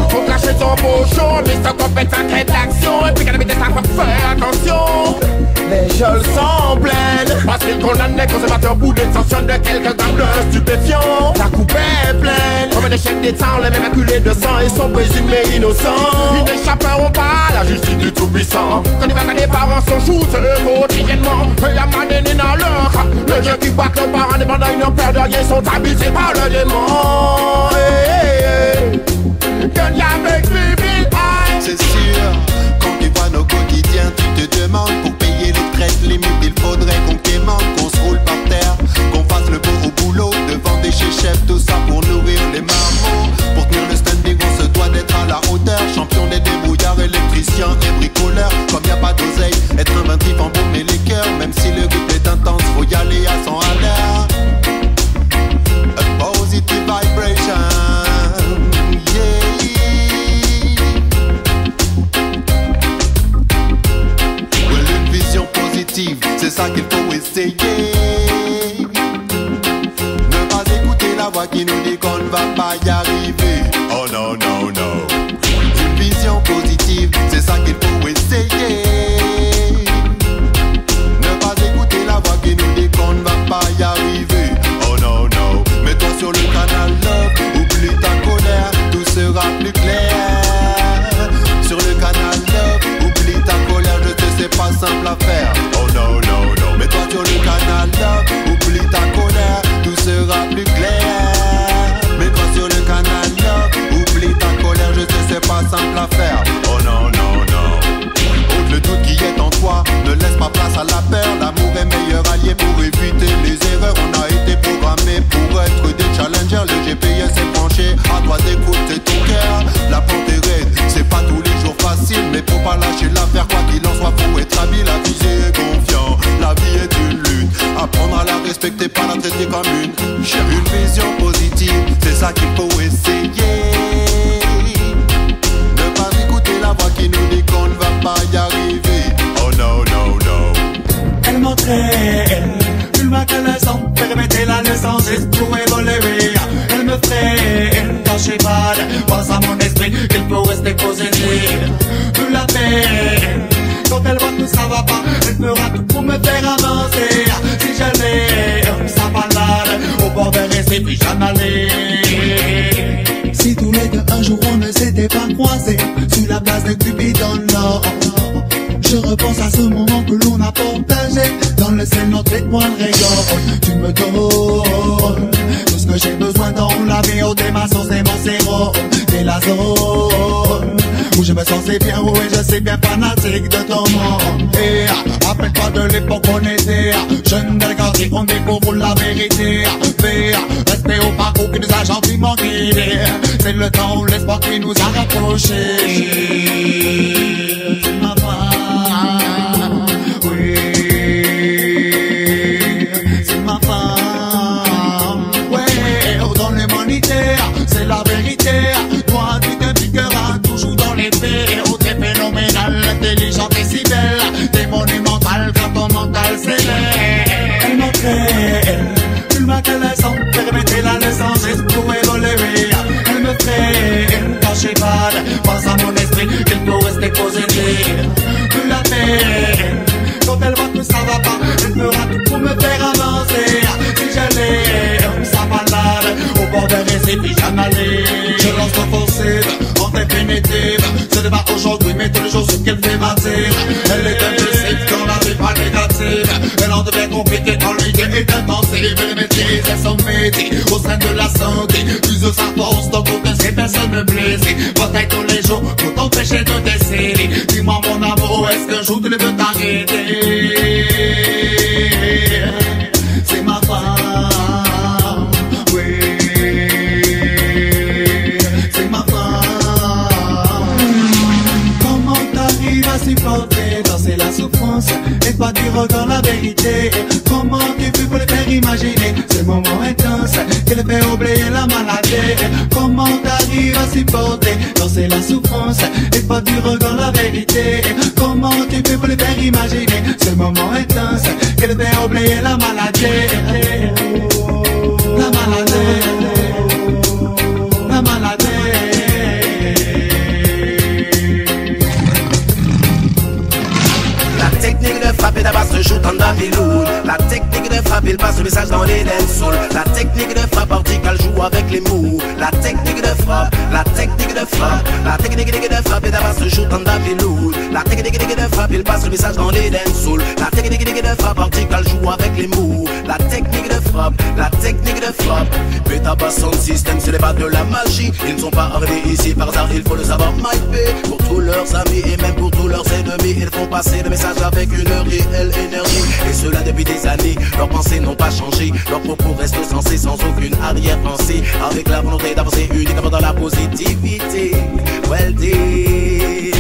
faut cacher ton pochon, mais ça complète sa quête d'action. Et puis qu'elle habite ça, faut faire attention. Les geôles sont pleines parce qu'ils condamnent les conservateurs pour détention de quelques grammes de stupéfiants. La coupe est pleine, comme des chèques d'État, les mêmes acculés de sang et sont présumés innocents. Ils n'échapperont pas à la justice du tout-puissant. Quand il va que les parents sont shootés quotidiennement, et la manine est dans leur cas. Les jeunes qui battent leurs parents dépendant ils n'ont peur de rien, sont habités par le démon. C'est sûr, quand tu vois nos quotidiens, tu te demandes pour payer les traites, limite il faudrait qu'on quémande, qu'on se roule par terre, qu'on fasse le beau au boulot, devant des chefs, tout ça pour nourrir les marmots. Pour tenir le standing, on se doit d'être à la hauteur, champion des débrouillards, électriciens et bricoleurs. Comme y a pas d'oseille, être inventif embaumer les cœurs, même si le rythme est intense, faut y aller à 100 à l'heure. A positive vibration. C'est ça qu'il faut essayer. Ne pas écouter la voix qui nous dit qu'on ne va pas y arriver. Oh non, non, non. Une vision positive, c'est ça qu'il faut essayer. Ne pas écouter la voix qui nous dit qu'on ne va pas y arriver. Oh non, non. Mets-toi sur le canal Love, oublie ta colère, tout sera plus clair. Sur le canal Love, oublie ta colère, je sais c'est pas simple à faire. Oh non, non, non. Mets-toi sur le canal Love, oublie ta colère, tout sera plus clair. Mets-toi sur le canal Love, oublie ta colère, je sais c'est pas simple à faire. Oh non, non, non. Ôte le doute qui est en toi, ne laisse pas place à la peur. L'amour est meilleur allié pour éviter les erreurs. On a été programmé pour être des challengers. Le GPS est branché, à toi d'écouter ton cœur. La pente est raide, c'est pas tous les jours facile, mais faut pas lâcher l'affaire, quoi qu'il en soit, faut être habile, à viser confiant. La vie est une lutte, apprendre à la respecter, pas la traiter comme une vision positive, c'est ça qu'il faut essayer. Ne pas écouter la voix qui nous dit qu'on ne va pas y arriver. Oh no, no, no. Elle m'entraîne, plus loin que le sang, permettez la leçon juste pour évoluer. Elle me freine quand je bad, pense à mon esprit qu'il faut rester posé. De la peine, quand elle voit que ça va pas, elle fera tout pour me faire avancer. Si je l'aime, sa balade au bord d'un récif, puis j'en allais. Si tous les deux un jour on ne s'était pas croisés sur la place de Cupidon, non. Je repense à ce moment que l'on a partagé dans le ciel, notre étoile rayonne. Tu me donnes tout ce que j'ai besoin dans la vie. Oh, t'es ma source et mon sérum, t'es la zone où je me sentais bien, oui, je sais bien fanatique de ton monde. Et rappelle-toi de l'époque où on était jeune del quartier, on découvre la vérité. Respect au parcours qui nous a gentiment guidés. C'est le temps où l'espoir qui nous a rapprochés. Ma femme, oui, c'est ma femme. Ouais, dans l'humanité, c'est la vérité. Toi, tu t'impliqueras toujours dans les faits. Oh, t'es phénoménal, intelligente et si belle. T'es monumental quand ton mental s'élève. Elle m'entraîne, plus loin que le sang, permettez la leçon juste pour évoluer. Elle me freine. de sa force, donc pour que ces personnes me blessent. Bataille tous les jours pour t'empêcher de déceler. Dis-moi mon amour, est-ce que je ne veux t'arrêter? C'est ma femme, oui. C'est ma femme. Comment t'arrives à supporter, danser la souffrance et pas dire dans la vérité? Comment tu fais pour les faire imaginer ce moment intense qui les fait oublier la maladie? Comment t'arrives à supporter, danser la souffrance et pas dire dans la vérité? Comment tu fais pour les faire imaginer ce moment intense qui les fait oublier la maladie? La maladie, la maladie. La technique de frapper d'abord se joue dans la viloune. La technique de frappe, il passe le message dans les dancehall. La technique de frappe, verticale joue avec les mots. La technique de frappe, la technique de frappe. La technique de frappe, et d'abord se joue dans la viloune. La technique de frappe, il passe le message dans les dancehall. La technique de frappe, verticale joue avec les mots. La technique de frappe, la technique de frappe. Bêta pas son système, ce n'est pas de la magie. Ils ne sont pas arrivés ici par hasard, il faut le savoir, myper. Pour tous leurs amis et même pour tous leurs ennemis, ils font passer le message avec une réelle énergie. Et cela depuis des années, leurs pensées n'ont pas changé. Leurs propos restent sensés sans aucune arrière-pensée. Avec la volonté d'avancer uniquement dans la positivité. Well deal.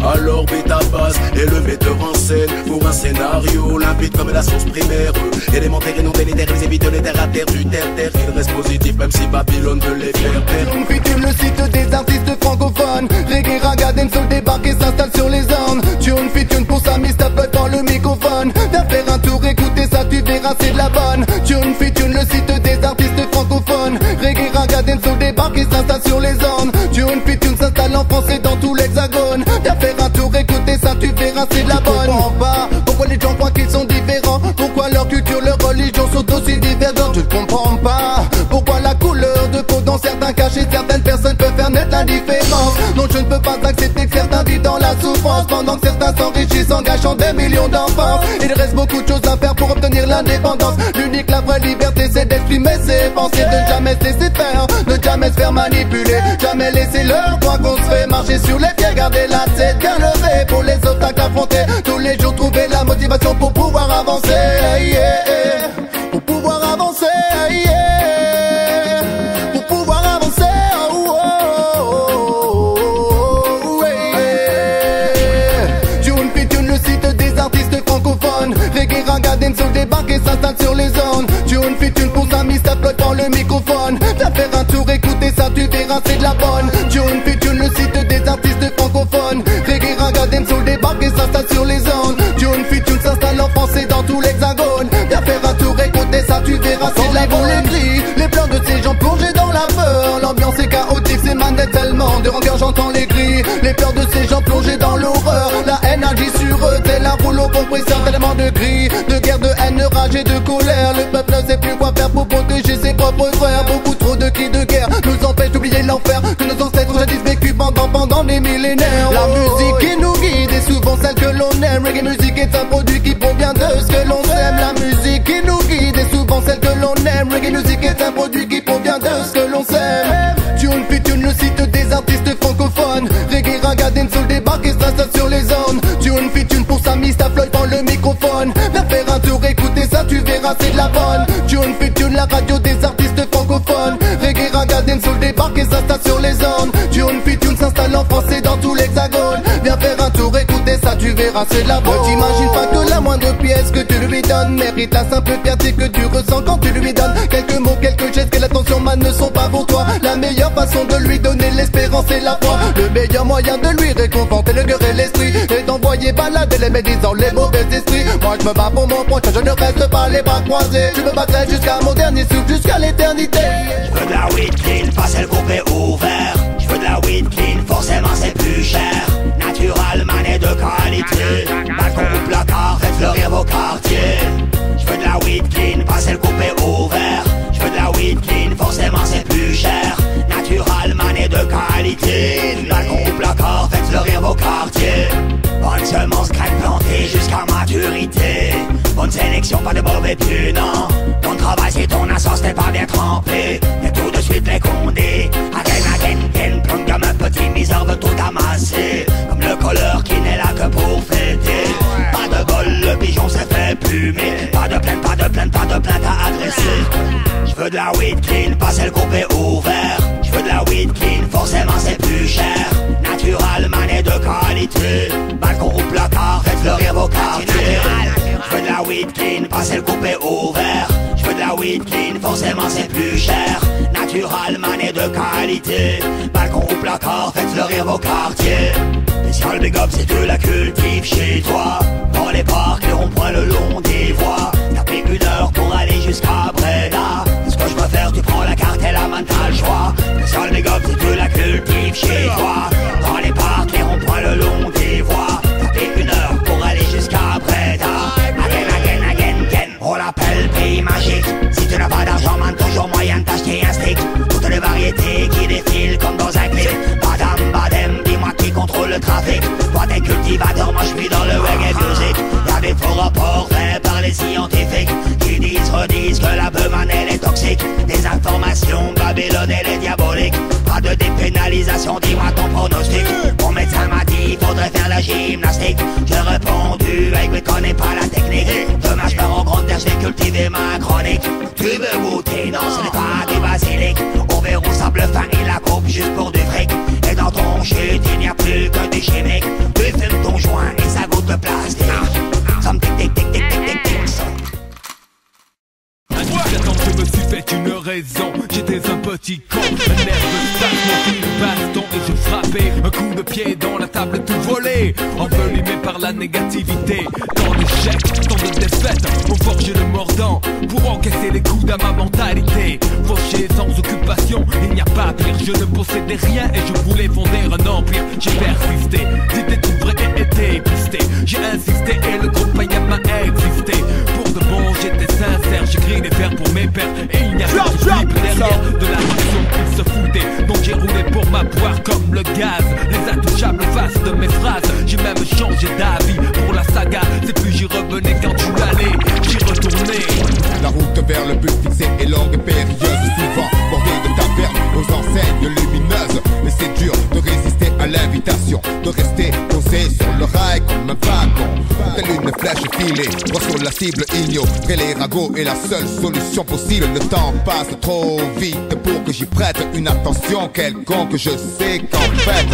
Alors Bêta passe et le metteur en scène pour un scénario limpide comme la source primaire. Élémentaire et non délétère, ils évitent les terres à terre du terre-terre. Ils restent positifs même si Babylone veut les faire taire. On fait le site des artistes francophones. Reggae, raga, dancehall débarque et s'installe sur les zones. Tune fit tune pour sa mise, tape dans le microphone. Viens faire un tour, écoutez ça, tu verras c'est de la bonne. Tune fit tune, le site des artistes francophones. Reggae, raga, dancehall débarque et s'installe sur les zones. Tune fit tune s'installe en France et dans tout l'hexagone. Viens faire un tour, écoutez ça, tu verras c'est de la bonne. Je comprends pas pourquoi les gens croient qu'ils sont différents. Pourquoi leur culture, leur religion sont aussi divergentes. Je ne comprends pas pourquoi la couleur de peau dans certains cas chez certaines personnes peut faire naître l'indifférence. Non, je ne peux pas accepter que certains vivent dans la souffrance pendant que certains s'enrichissent en gâchant des millions d'enfants. Il reste beaucoup de choses à faire pour obtenir l'indépendance. L'unique, la vraie liberté, c'est d'exprimer ses pensées, de jamais se laisser faire, de jamais se faire manipuler, jamais laisser leur croire qu'on se fait marcher sur les pieds, garder la tête bien levée pour les obstacles affrontés. Tous les jours trouver la motivation pour pouvoir avancer, pour pouvoir avancer, pour pouvoir avancer. Tune fit tune, le site des artistes francophones. Reggae, raga, dancehall débarque et s'installe sur les zones. Tune fit tune pour sa mise, tape dans le microphone. Viens faire un tour, écoutez ça, tu verras c'est de la bonne. Tune fit tune, le site des artistes francophones. Reggae, raga, dancehall débarque et s'installe sur les zones. Tune fit tune s'installe en France et dans tout l'hexagone. Viens faire un tour, écoutez ça, tu verras c'est de la bonne. Les cris, les pleurs de ces gens plongés dans la peur. L'ambiance est chaotique, c'est manette tellement de rancœur, j'entends les cris. Les pleurs de ces gens plongés dans l'horreur. La haine agit sur eux, tel un rouleau compresseur. Tellement de cris, de guerre, de haine, de rage et de colère. Le peuple ne sait plus quoi faire pour protéger ses propres frères. Beaucoup trop de cris de guerre nous empêchent d'oublier l'enfer que nos ancêtres jadis vécu pendant des millénaires. La musique qui nous guide est souvent celle que l'on aime. Reggae music est un produit qui provient de ce que l'on aime. La musique qui nous guide est souvent celle que l'on aime. Reggae music est un produit qui provient de ce que l'on sème. Tune fit tune, le site des artistes francophones. Reggae, raga, dancehall débarque et s'installe sur les zones. Tune fit tune pour sa mise, ta flotte dans le microphone. Viens faire un tour, écoutez ça, tu verras c'est de la bonne. Tune fit tune, la radio des artistes francophones. Reggae, raga, dancehall débarque et s'installe sur les zones. Tune fit tune s'installe en France et dans tout l'hexagone. Viens faire un tour, écoutez ça, tu verras c'est de la bonne. Ne t'imagine pas que la moindre pièce que tu lui donnes mérite la simple fierté que tu ressens quand tu lui donnes. Quelques mots, quelques gestes, que l'attention man ne sont pas pour toi. La meilleure façon de lui donner l'espérance et la foi. Le meilleur moyen de lui réconforter le cœur et l'esprit est d'envoyer balader les médisants, les mauvais esprits. Moi je me bats pour mon prochain, je ne reste pas les bras croisés. Je me battrai jusqu'à mon dernier souffle, jusqu'à l'éternité. Je veux de la weed clean, pas celle coupée ouvert. Je veux de la weed clean, forcément c'est plus cher. Natural, mané de qualité. Balcon ou placard, faites fleurir vos quartiers. Je veux de la weed clean, pas celle coupée ouvert. Je veux de la weed clean, forcément c'est plus cher. Natural, mané de qualité. Balcon ou placard, faites fleurir vos quartiers. Bonne semence, graine plantée jusqu'à maturité. Bonne sélection, pas de mauvais punants. Ton travail c'est ton essence, n'est pas bien trempé. Et tout de suite les condés. de la weed clean, pas celle coupée ouvert. Je veux de la weed clean, forcément c'est plus cher. Natural, manet de qualité. Balcon ou placard, faites fleurir vos quartiers. Je veux de la weed clean, pas celle coupée ouvert. Je veux de la weed clean, forcément c'est plus cher. Natural, manet de qualité. Balcon ou placard, faites fleurir vos quartiers. Spécial big up, c'est de la cultive chez toi. Dans les parcs, les ronds-points le long des voies. T'as pris 1 heure pour aller jusqu'à Breda. Ce que je préfère, tu prends la carte et la main, t'as le choix. Spécial big up, c'est de la cultive chez toi. Dans les parcs, les ronds-points le long des voies. T'as pris 1 heure pour aller jusqu'à Breda. Again. On l'appelle pays magique. Si tu n'as pas d'argent, man, toujours moyen de t'acheter un stick. Toutes les variétés qui défilent comme dans un clip. Badem, dis-moi qui contrôle le trafic. Toi t'es cultivateur, moi je suis dans le reggae music. Y'a des faux rapports faits par les scientifiques qui redisent que la beuh elle est toxique. Des informations, Babylone elle est diabolique. Pas de dépénalisation, dis-moi ton pronostic. Mon médecin m'a dit faudrait faire la gymnastique. J'ai répondu, écoute, connais pas la technique. Demain je pars en grande terre, je vais cultiver ma chronique. Tu veux goûter, non ce n'est pas du basilic. Au verrou sable fin et la coupe juste pour du fric. Et dans ton chute il n'y a plus que des chimiques. Tu fumes ton joint et ça goûte le plastique. Some tic tic tic tic tic tic tic. À 17 ans je me suis fait une raison. J'étais un petit con, un nerveux sac, mon fil baston. Et je frappais un coup de pied dans la table tout volé. Envenimé par la négativité. Tant d'échecs, tant de défaites ont forgé le mordant pour encaisser les coups à ma mentalité. Fauché sans occupation, il n'y a pas pire. Je ne possédais rien et je voulais fonder un empire. J'ai persisté, c'était tout vrai et été pisté. J'ai insisté et le groupe païen m'a existé. Pour de bon j'étais sincère, j'écris des vers pour mes pères. Et il n'y a pas de slip derrière de la façon qu'ils se foutaient. Donc j'ai roulé pour m'avoir comme le gaz. Les intouchables face de mes phrases. J'ai même changé d'avis pour la saga. C'est plus j'y revenais quand tu allais, j'y retournais. La route vers le but fixé est longue et périlleuse. Souvent bordée de tavernes aux enseignes lumineuses. Mais c'est dur de résister à l'invitation, de rester posé sur le rail comme un wagon. Telle une flèche filée, droit sur la cible, ignorer les ragots est la seule solution possible. Le temps passe trop vite pour que j'y prête une attention quelconque. Je sais qu'en fait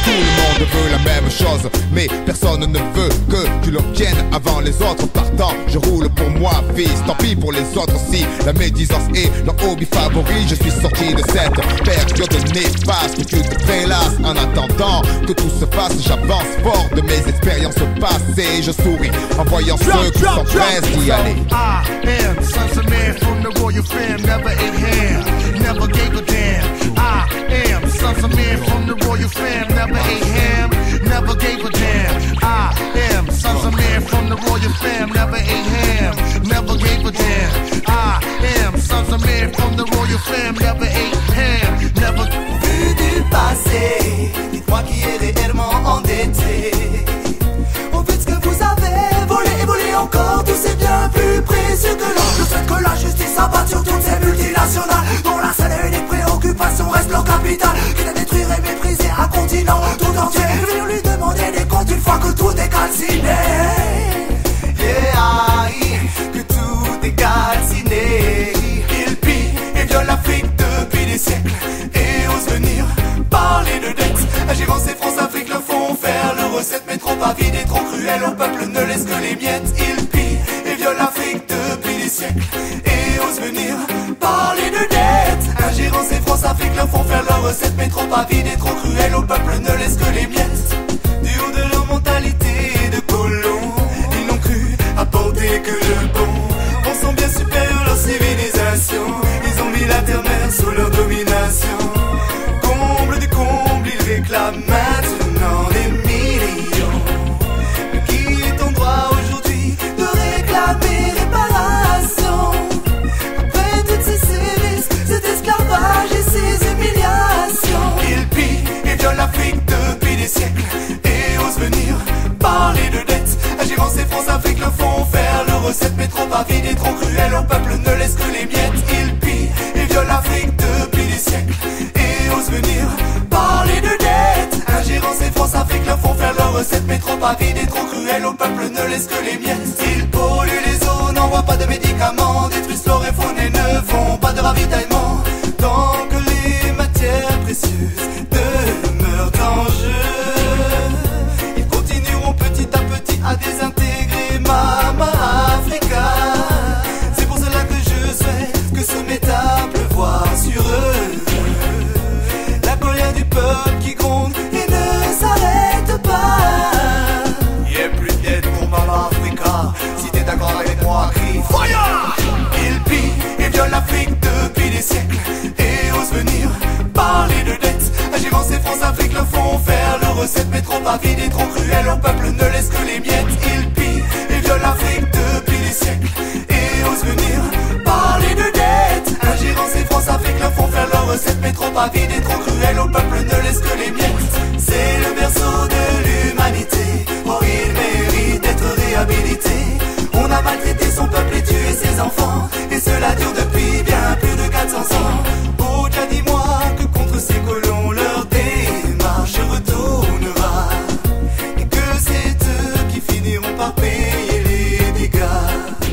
tout le monde veut la même chose, mais personne ne veut que tu l'obtiennes avant les autres. Partant, je roule pour moi, fils, tant pis pour les autres. Si la médisance est leur hobby favori, je suis sorti de cette période néfaste où tu te prélasses. En attendant que tout se fasse, j'avance fort de mes expériences passées. Je souris en voyant ceux qui s'empressent d'y aller. I am sons of man from the royal fam, never ate ham, never gave a damn. I am sons of man from the royal fam, never ate ham, never gave a damn. I am sons of man from the royal fam, never ate ham, never gave a damn. I am sons of man from the royal fam, never ate ham, never. Vu du passé, dites-moi qui est réellement endetté. Au vu de ce que vous avez volé et volé encore, tous c'est bien plus précieux que l'or. Je souhaite que la justice s'abatte sur toutes ces multinationales dont la seule et unique préoccupation reste leur capital, qui les détruire et mépriser un continent tout entier. Venir lui demander des comptes une fois que tout est calciné. Yeah, que tout est calciné. Il pille et viole l'Afrique depuis des siècles et ose venir parler de dette. Ingérence et France-Afrique le font faire leur recette, mais trop avide et trop cruelle, au peuple ne laisse que les miettes. Il pille et viole l'Afrique depuis des siècles et ose venir parler de dette. Ingérence et France-Afrique le font faire leur recette, mais trop avide et trop cruelle, au peuple ne laisse que les miettes. Du haut de leur mentalité de colons, ils n'ont cru apporter que le bon, pensant bien supérieur à leur civilisation. Ils ont mis la terre-mère sous leur domination. Comble du comble, ils réclament maintenant des millions. Mais qui est en droit aujourd'hui de réclamer réparation après toutes ces sévices, cet esclavage et ces humiliations? Ils pillent et violent l'Afrique depuis des siècles et osent venir parler de dette. Ingérence et France-Afrique le font faire leur recette, mais trop avide et trop cruelle, au peuple ne laisse que les miettes. Ils pillent et violent l'Afrique depuis des siècles et osent venir parler de dette. Ingérence et France-Afrique le font faire leur recette, mais trop avide et trop cruelle, au peuple ne laisse que les miettes. Ils polluent les eaux, n'envoient pas de médicaments, détruisent flore et faune et ne font pas de ravitaillement, tant que les matières précieuses demeurent en jeu. Ils continueront petit à petit à désintégrer Mama Africa. C'est pour cela que je souhaite que se mette à pleuvoir sur eux. La colère du peuple qui gronde et ne s'arrête pas. Y'a plus d'aide pour Mama Africa. Si t'es d'accord avec moi, crie fire. Il pille et viole l'Afrique depuis des siècles et ose venir parler de dette. Agivant ces France-Afrique le font faire leurs recettes, mais trop avide et trop cruel. Leur peuple ne laisse que les miettes. Il pille et viole l'Afrique depuis des siècles et ose venir parler de dette. Agivant ces France-Afrique le font faire leurs recettes, mais trop avide et trop cruel. Leur peuple ne laisse que les miettes. C'est le berceau de l'humanité. Oh, il mérite d'être réhabilité. On a maltraité son peuple et tué ses enfants, et cela dure depuis bien plus de 400 ans. Oh, déjà dis-moi que contre ces colons leur démarche retournera, et que c'est eux qui finiront par payer les dégâts.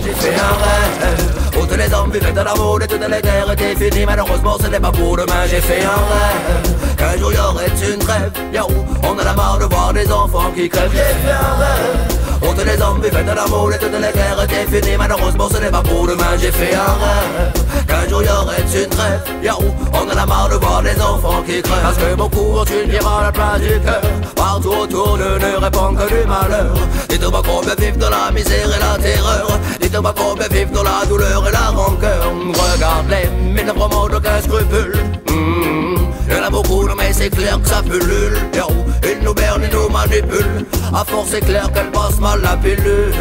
J'ai fait un rêve, où tous les hommes vivaient de l'amour et toutes les guerres étaient finies. Malheureusement ce n'est pas pour demain. J'ai fait un rêve, qu'un jour y aurait une trêve. Yahoo, on en a marre de voir des enfants qui crèvent. J'ai fait un rêve, où tous les hommes vivaient de l'amour et toutes les guerres étaient finies. Malheureusement ce n'est pas pour demain. J'ai fait un rêve, qu'un jour y aurait une trêve. Yahoo, on en a marre de voir des enfants qui crèvent. Parce que beaucoup ont une pierre à la place du cœur. Partout autour d'eux ne répandent que du malheur. Dites-moi qu'on peut vivre dans la misère et la terreur. Dites-moi qu'on peut vivre dans la douleur et la rancœur. Regarde-les, mais ne vraiment aucun scrupule. Il y en a beaucoup, mais c'est clair que ça pullule. Ils nous bernent et nous manipulent. À force c'est clair qu'elle passe mal la pilule.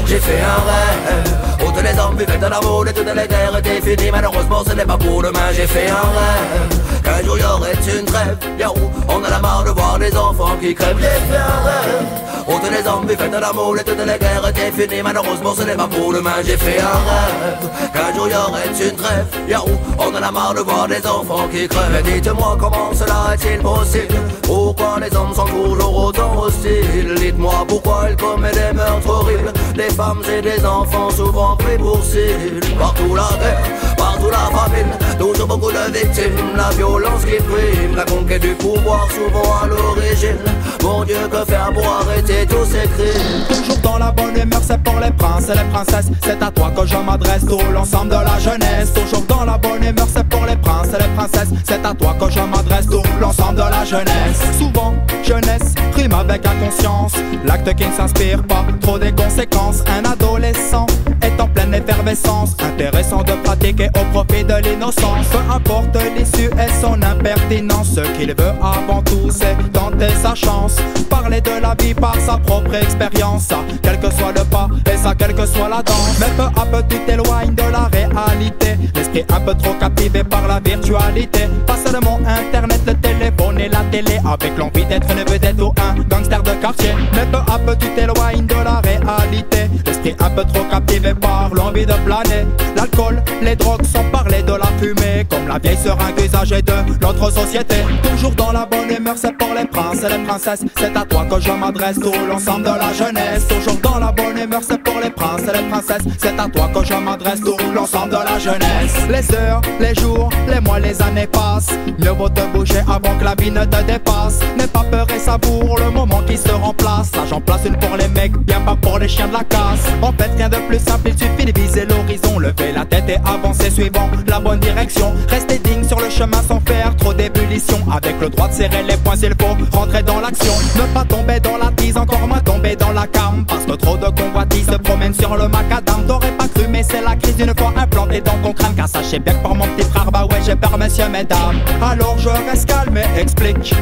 J'ai fait un rêve, où tous les hommes vivaient de l'amour et toutes les guerres étaient finies. Malheureusement ce n'est pas pour demain. J'ai fait un rêve, qu'un jour y aurait une trêve. Yahoo, on en a marre de voir des enfants qui crèvent. J'ai fait un rêve, où tous les hommes vivaient de l'amour et toutes les guerres étaient finies. Malheureusement ce n'est pas pour demain. J'ai fait un rêve, qu'un jour y aurait une trêve. Yahoo, on en a marre de voir des enfants qui crèvent. Mais dites-moi comment cela est-il possible? Pourquoi les hommes sont toujours autant hostiles? Dites-moi pourquoi ils commettent des meurtres horribles. Des femmes et des enfants souvent pris pour cible. Partout la guerre, partout la famine, toujours beaucoup de victimes. La violence qui prime, la conquête du pouvoir souvent à l'origine. Mon Dieu, que faire pour arrêter tous ces crimes? Toujours dans la bonne humeur, c'est pour les princes et les princesses. C'est à toi que je m'adresse, tout l'ensemble de la jeunesse. Toujours dans la bonne humeur, c'est pour les princes et les princesses. C'est à toi que je m'adresse, tout l'ensemble de la jeunesse. Souvent, jeunesse rime avec inconscience, l'acte qui ne s'inspire pas trop des conséquences. Un adolescent est en pleine effervescence, intéressant de pratiquer au profit de l'innocence. Peu importe l'issue et son impertinence, ce qu'il veut avant tout c'est tenter sa chance. Parler de la vie par sa propre expérience, ça quel que soit le pas et ça quelle que soit la danse. Mais peu à peu tu t'éloignes de la réalité, l'esprit un peu trop captivé par la virtualité. Pas seulement internet, le téléphone et la télé, avec l'envie d'être une vedette ou un gangster de quartier. Mais peu à peu tu t'éloignes de la réalité, l'esprit un peu trop captivé par l'envie de planer. L'alcool, les drogues sont parlées de la fumée, comme la vieille seringue usagée de notre société. Toujours dans la bonne humeur, c'est pour les princes et les princesses. C'est à toi que je m'adresse, tout l'ensemble de la jeunesse. Toujours dans la bonne humeur, c'est pour les princes et les princesses. C'est à toi que je m'adresse, tout l'ensemble de la jeunesse. Les heures, les jours, les mois, les années passent. Mieux vaut te bouger avant que la vie ne te dépasse. N'aie pas peur et savoure le moment qui se remplace. Là j'en place une pour les mecs, bien pas pour les chiens de la casse. En fait rien de plus simple, il suffit de viser l'horizon, lever la tête et avancer suivant la bonne direction. Rester digne sur le chemin sans faire trop d'ébullition, avec le droit de serrer les poings s'il faut rentrer dans l'action. Ne pas tomber dans la tise, encore moins tomber dans la came, parce que trop de convoitises se promènent sur le macadam. T'aurais pas cru mais c'est la crise une fois implantée dans ton crâne, car sachez bien que pour mon petit frère, bah ouais j'ai peur messieurs mesdames. Alors je reste calme et explique,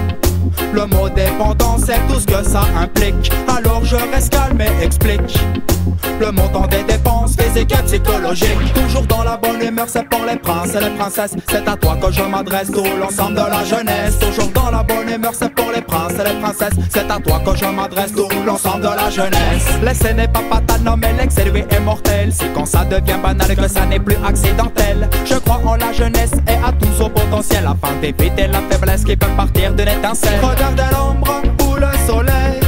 le mot dépendant c'est tout ce que ça implique. Alors je reste calme et explique le montant des dépenses physiques et psychologiques. Toujours dans la bonne humeur, c'est pour les princes et les princesses. C'est à toi que je m'adresse, tout l'ensemble de la jeunesse. Toujours dans la bonne humeur, c'est pour les princes et les princesses. C'est à toi que je m'adresse, tout l'ensemble de la jeunesse. L'essai n'est pas fatal, non mais l'excès lui est mortel. C'est quand ça devient banal que ça n'est plus accidentel. Je crois en la jeunesse et à tout son potentiel, afin d'éviter la faiblesse qui peut partir d'une étincelle. Regardez l'ombre ou le soleil,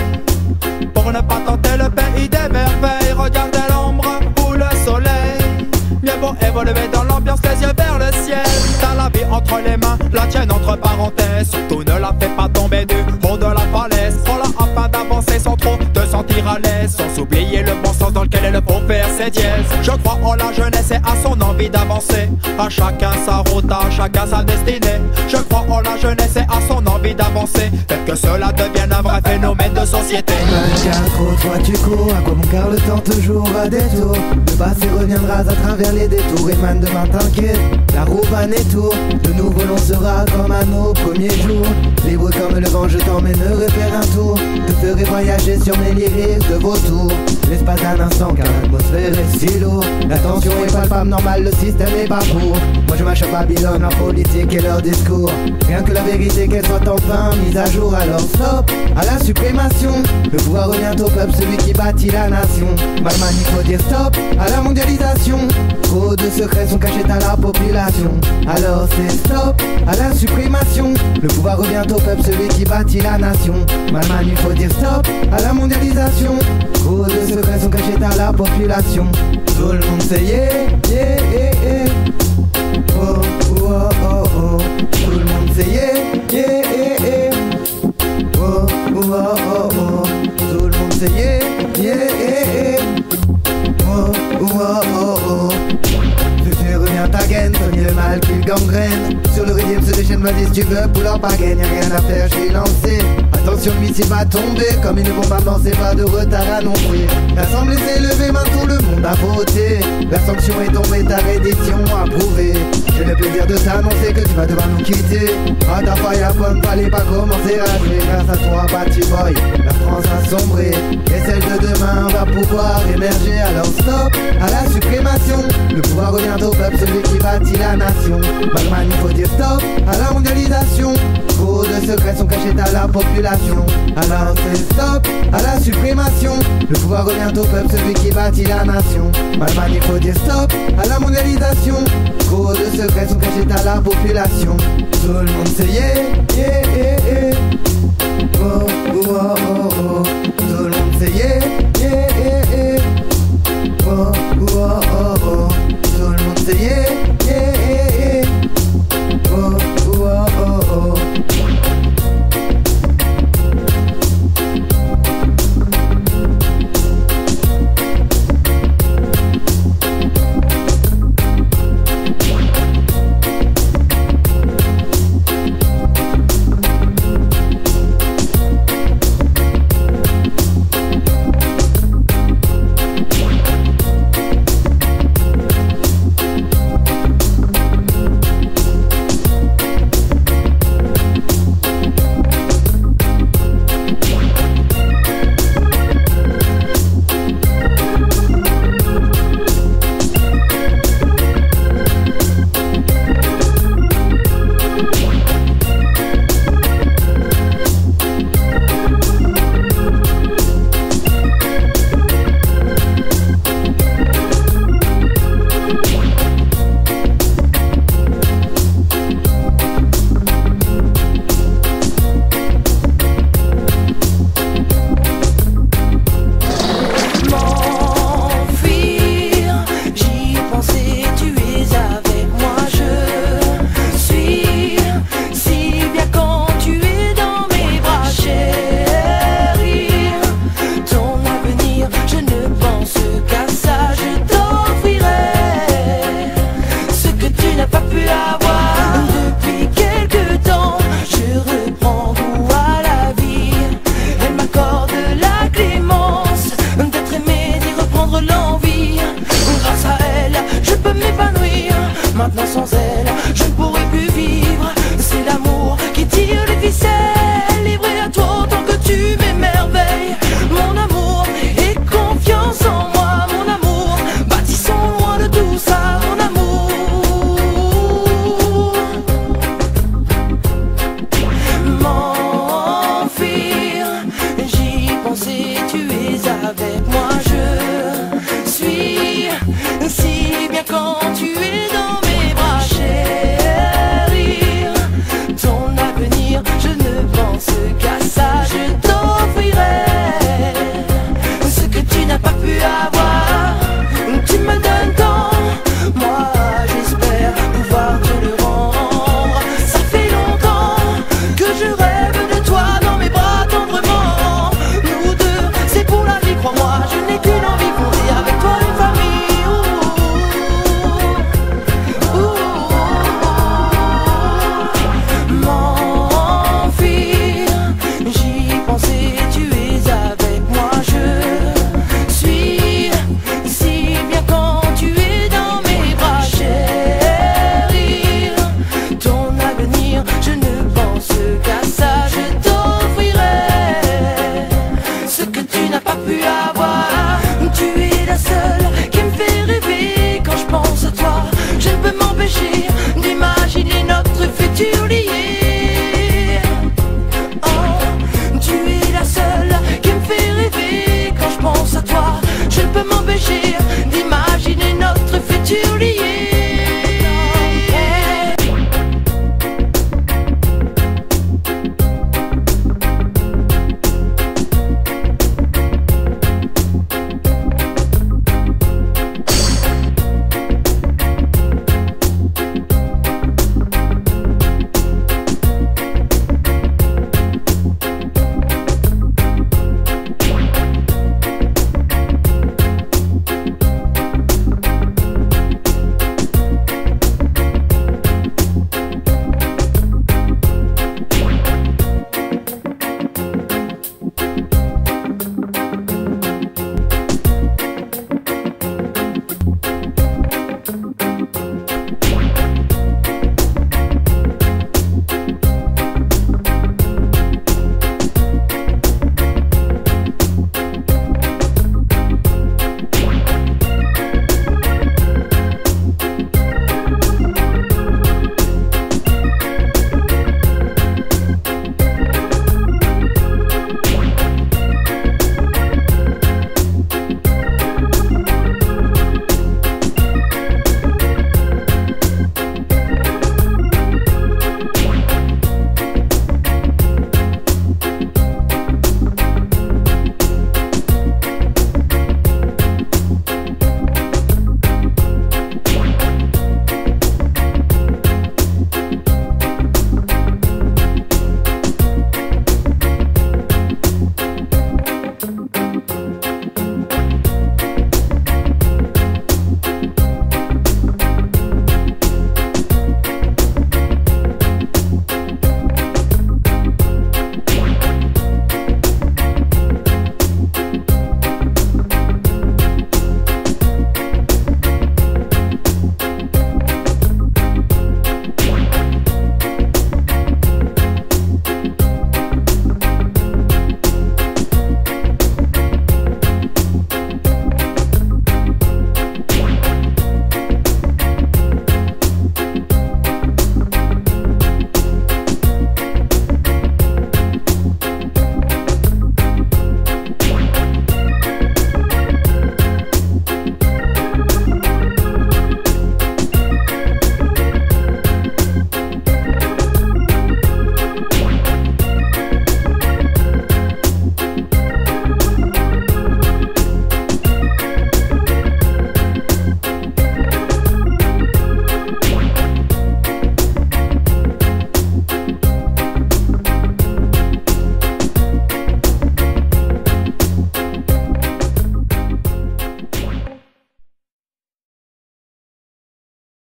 pour ne pas tenter le pays des merveilles. Regardez l'ombre ou le soleil, mieux vaut évoluer dans l'ambiance, les yeux vers le ciel. ciel. T'as la vie entre les mains, la tienne entre parenthèses. Surtout ne la fais pas tomber du haut de la falaise. Prends-la afin d'avancer sans trop te sentir à l'aise, sans oublier le bon sens dans lequel elle faut faire ses dièses. Je crois en la jeunesse et à son envie d'avancer. À chacun sa route, à chacun sa destinée. Je crois en la jeunesse et à son envie d'avancer. Faites que cela devienne un vrai phénomène de société. 24 toi tu cours, à quoi bon car le temps toujours à détour. Le passé reviendra à travers les détours. Et man demain t'inquiète, la roue va tour. De nouveau l'on sera comme à nos premiers jours. Libre comme le vent je t'emmènerai faire un tour. Te ferai voyager sur mes lyriques de vautour. L'espace d'un instant car l'atmosphère est si lourde. La tension est palpable, normal, le système est pas pour. Moi je marche à Babylone, leur politique et leur discours. Rien que la vérité qu'elle soit enfin mise à jour. Alors stop à la suprémation. Le pouvoir revient au peuple, celui qui bâtit la nation. Malman il faut dire stop à la mondialisation. Trop de secrets sont cachés à la population. Alors c'est stop à la suprémation. Le pouvoir revient au peuple, celui qui bâtit la nation. Malman il faut dire stop à la mondialisation. Trop de secrets sont cachés à la population. Tout le monde sait yeah, yeah, yeah, yeah. Oh, oh, oh, oh. Tout le monde sait yeah, yeah, yeah, yeah. Oh, oh, oh, oh. Tout le monde sait yeah, yeah, yeah, yeah. Oh, oh, oh, oh. Futur revient ta gaine, soigner le mal qu'il gangrène. Sur le rythme se déchaîne, vas-y si tu veux, pour pas gagne, y'a rien à faire, j'ai lancé. Attention, le missile va tomber, comme ils ne vont pas lancer, pas de retard annoncé. L'assemblée s'est levée, maintenant le monde a voté. La sanction est tombée, ta reddition approuvée. J'ai le plaisir de t'annoncer que tu vas devoir nous quitter. À ta faille à pomme, fallait pas commencer à jouer. Grâce à toi, Batty Boy, la France a sombré. Et celle de demain va pouvoir émerger. Alors stop à la suprémation. Le pouvoir revient au peuple, celui qui bâtit la nation. Malman, il faut dire stop à la mondialisation. Trop de secrets sont cachés à la population. Alors c'est stop à la suprémation. Le pouvoir revient au peuple, celui qui bâtit la nation. Malman, il faut dire stop à la mondialisation. Trop de secrets sont cachés à la population. Tout le monde sait yeah, yeah.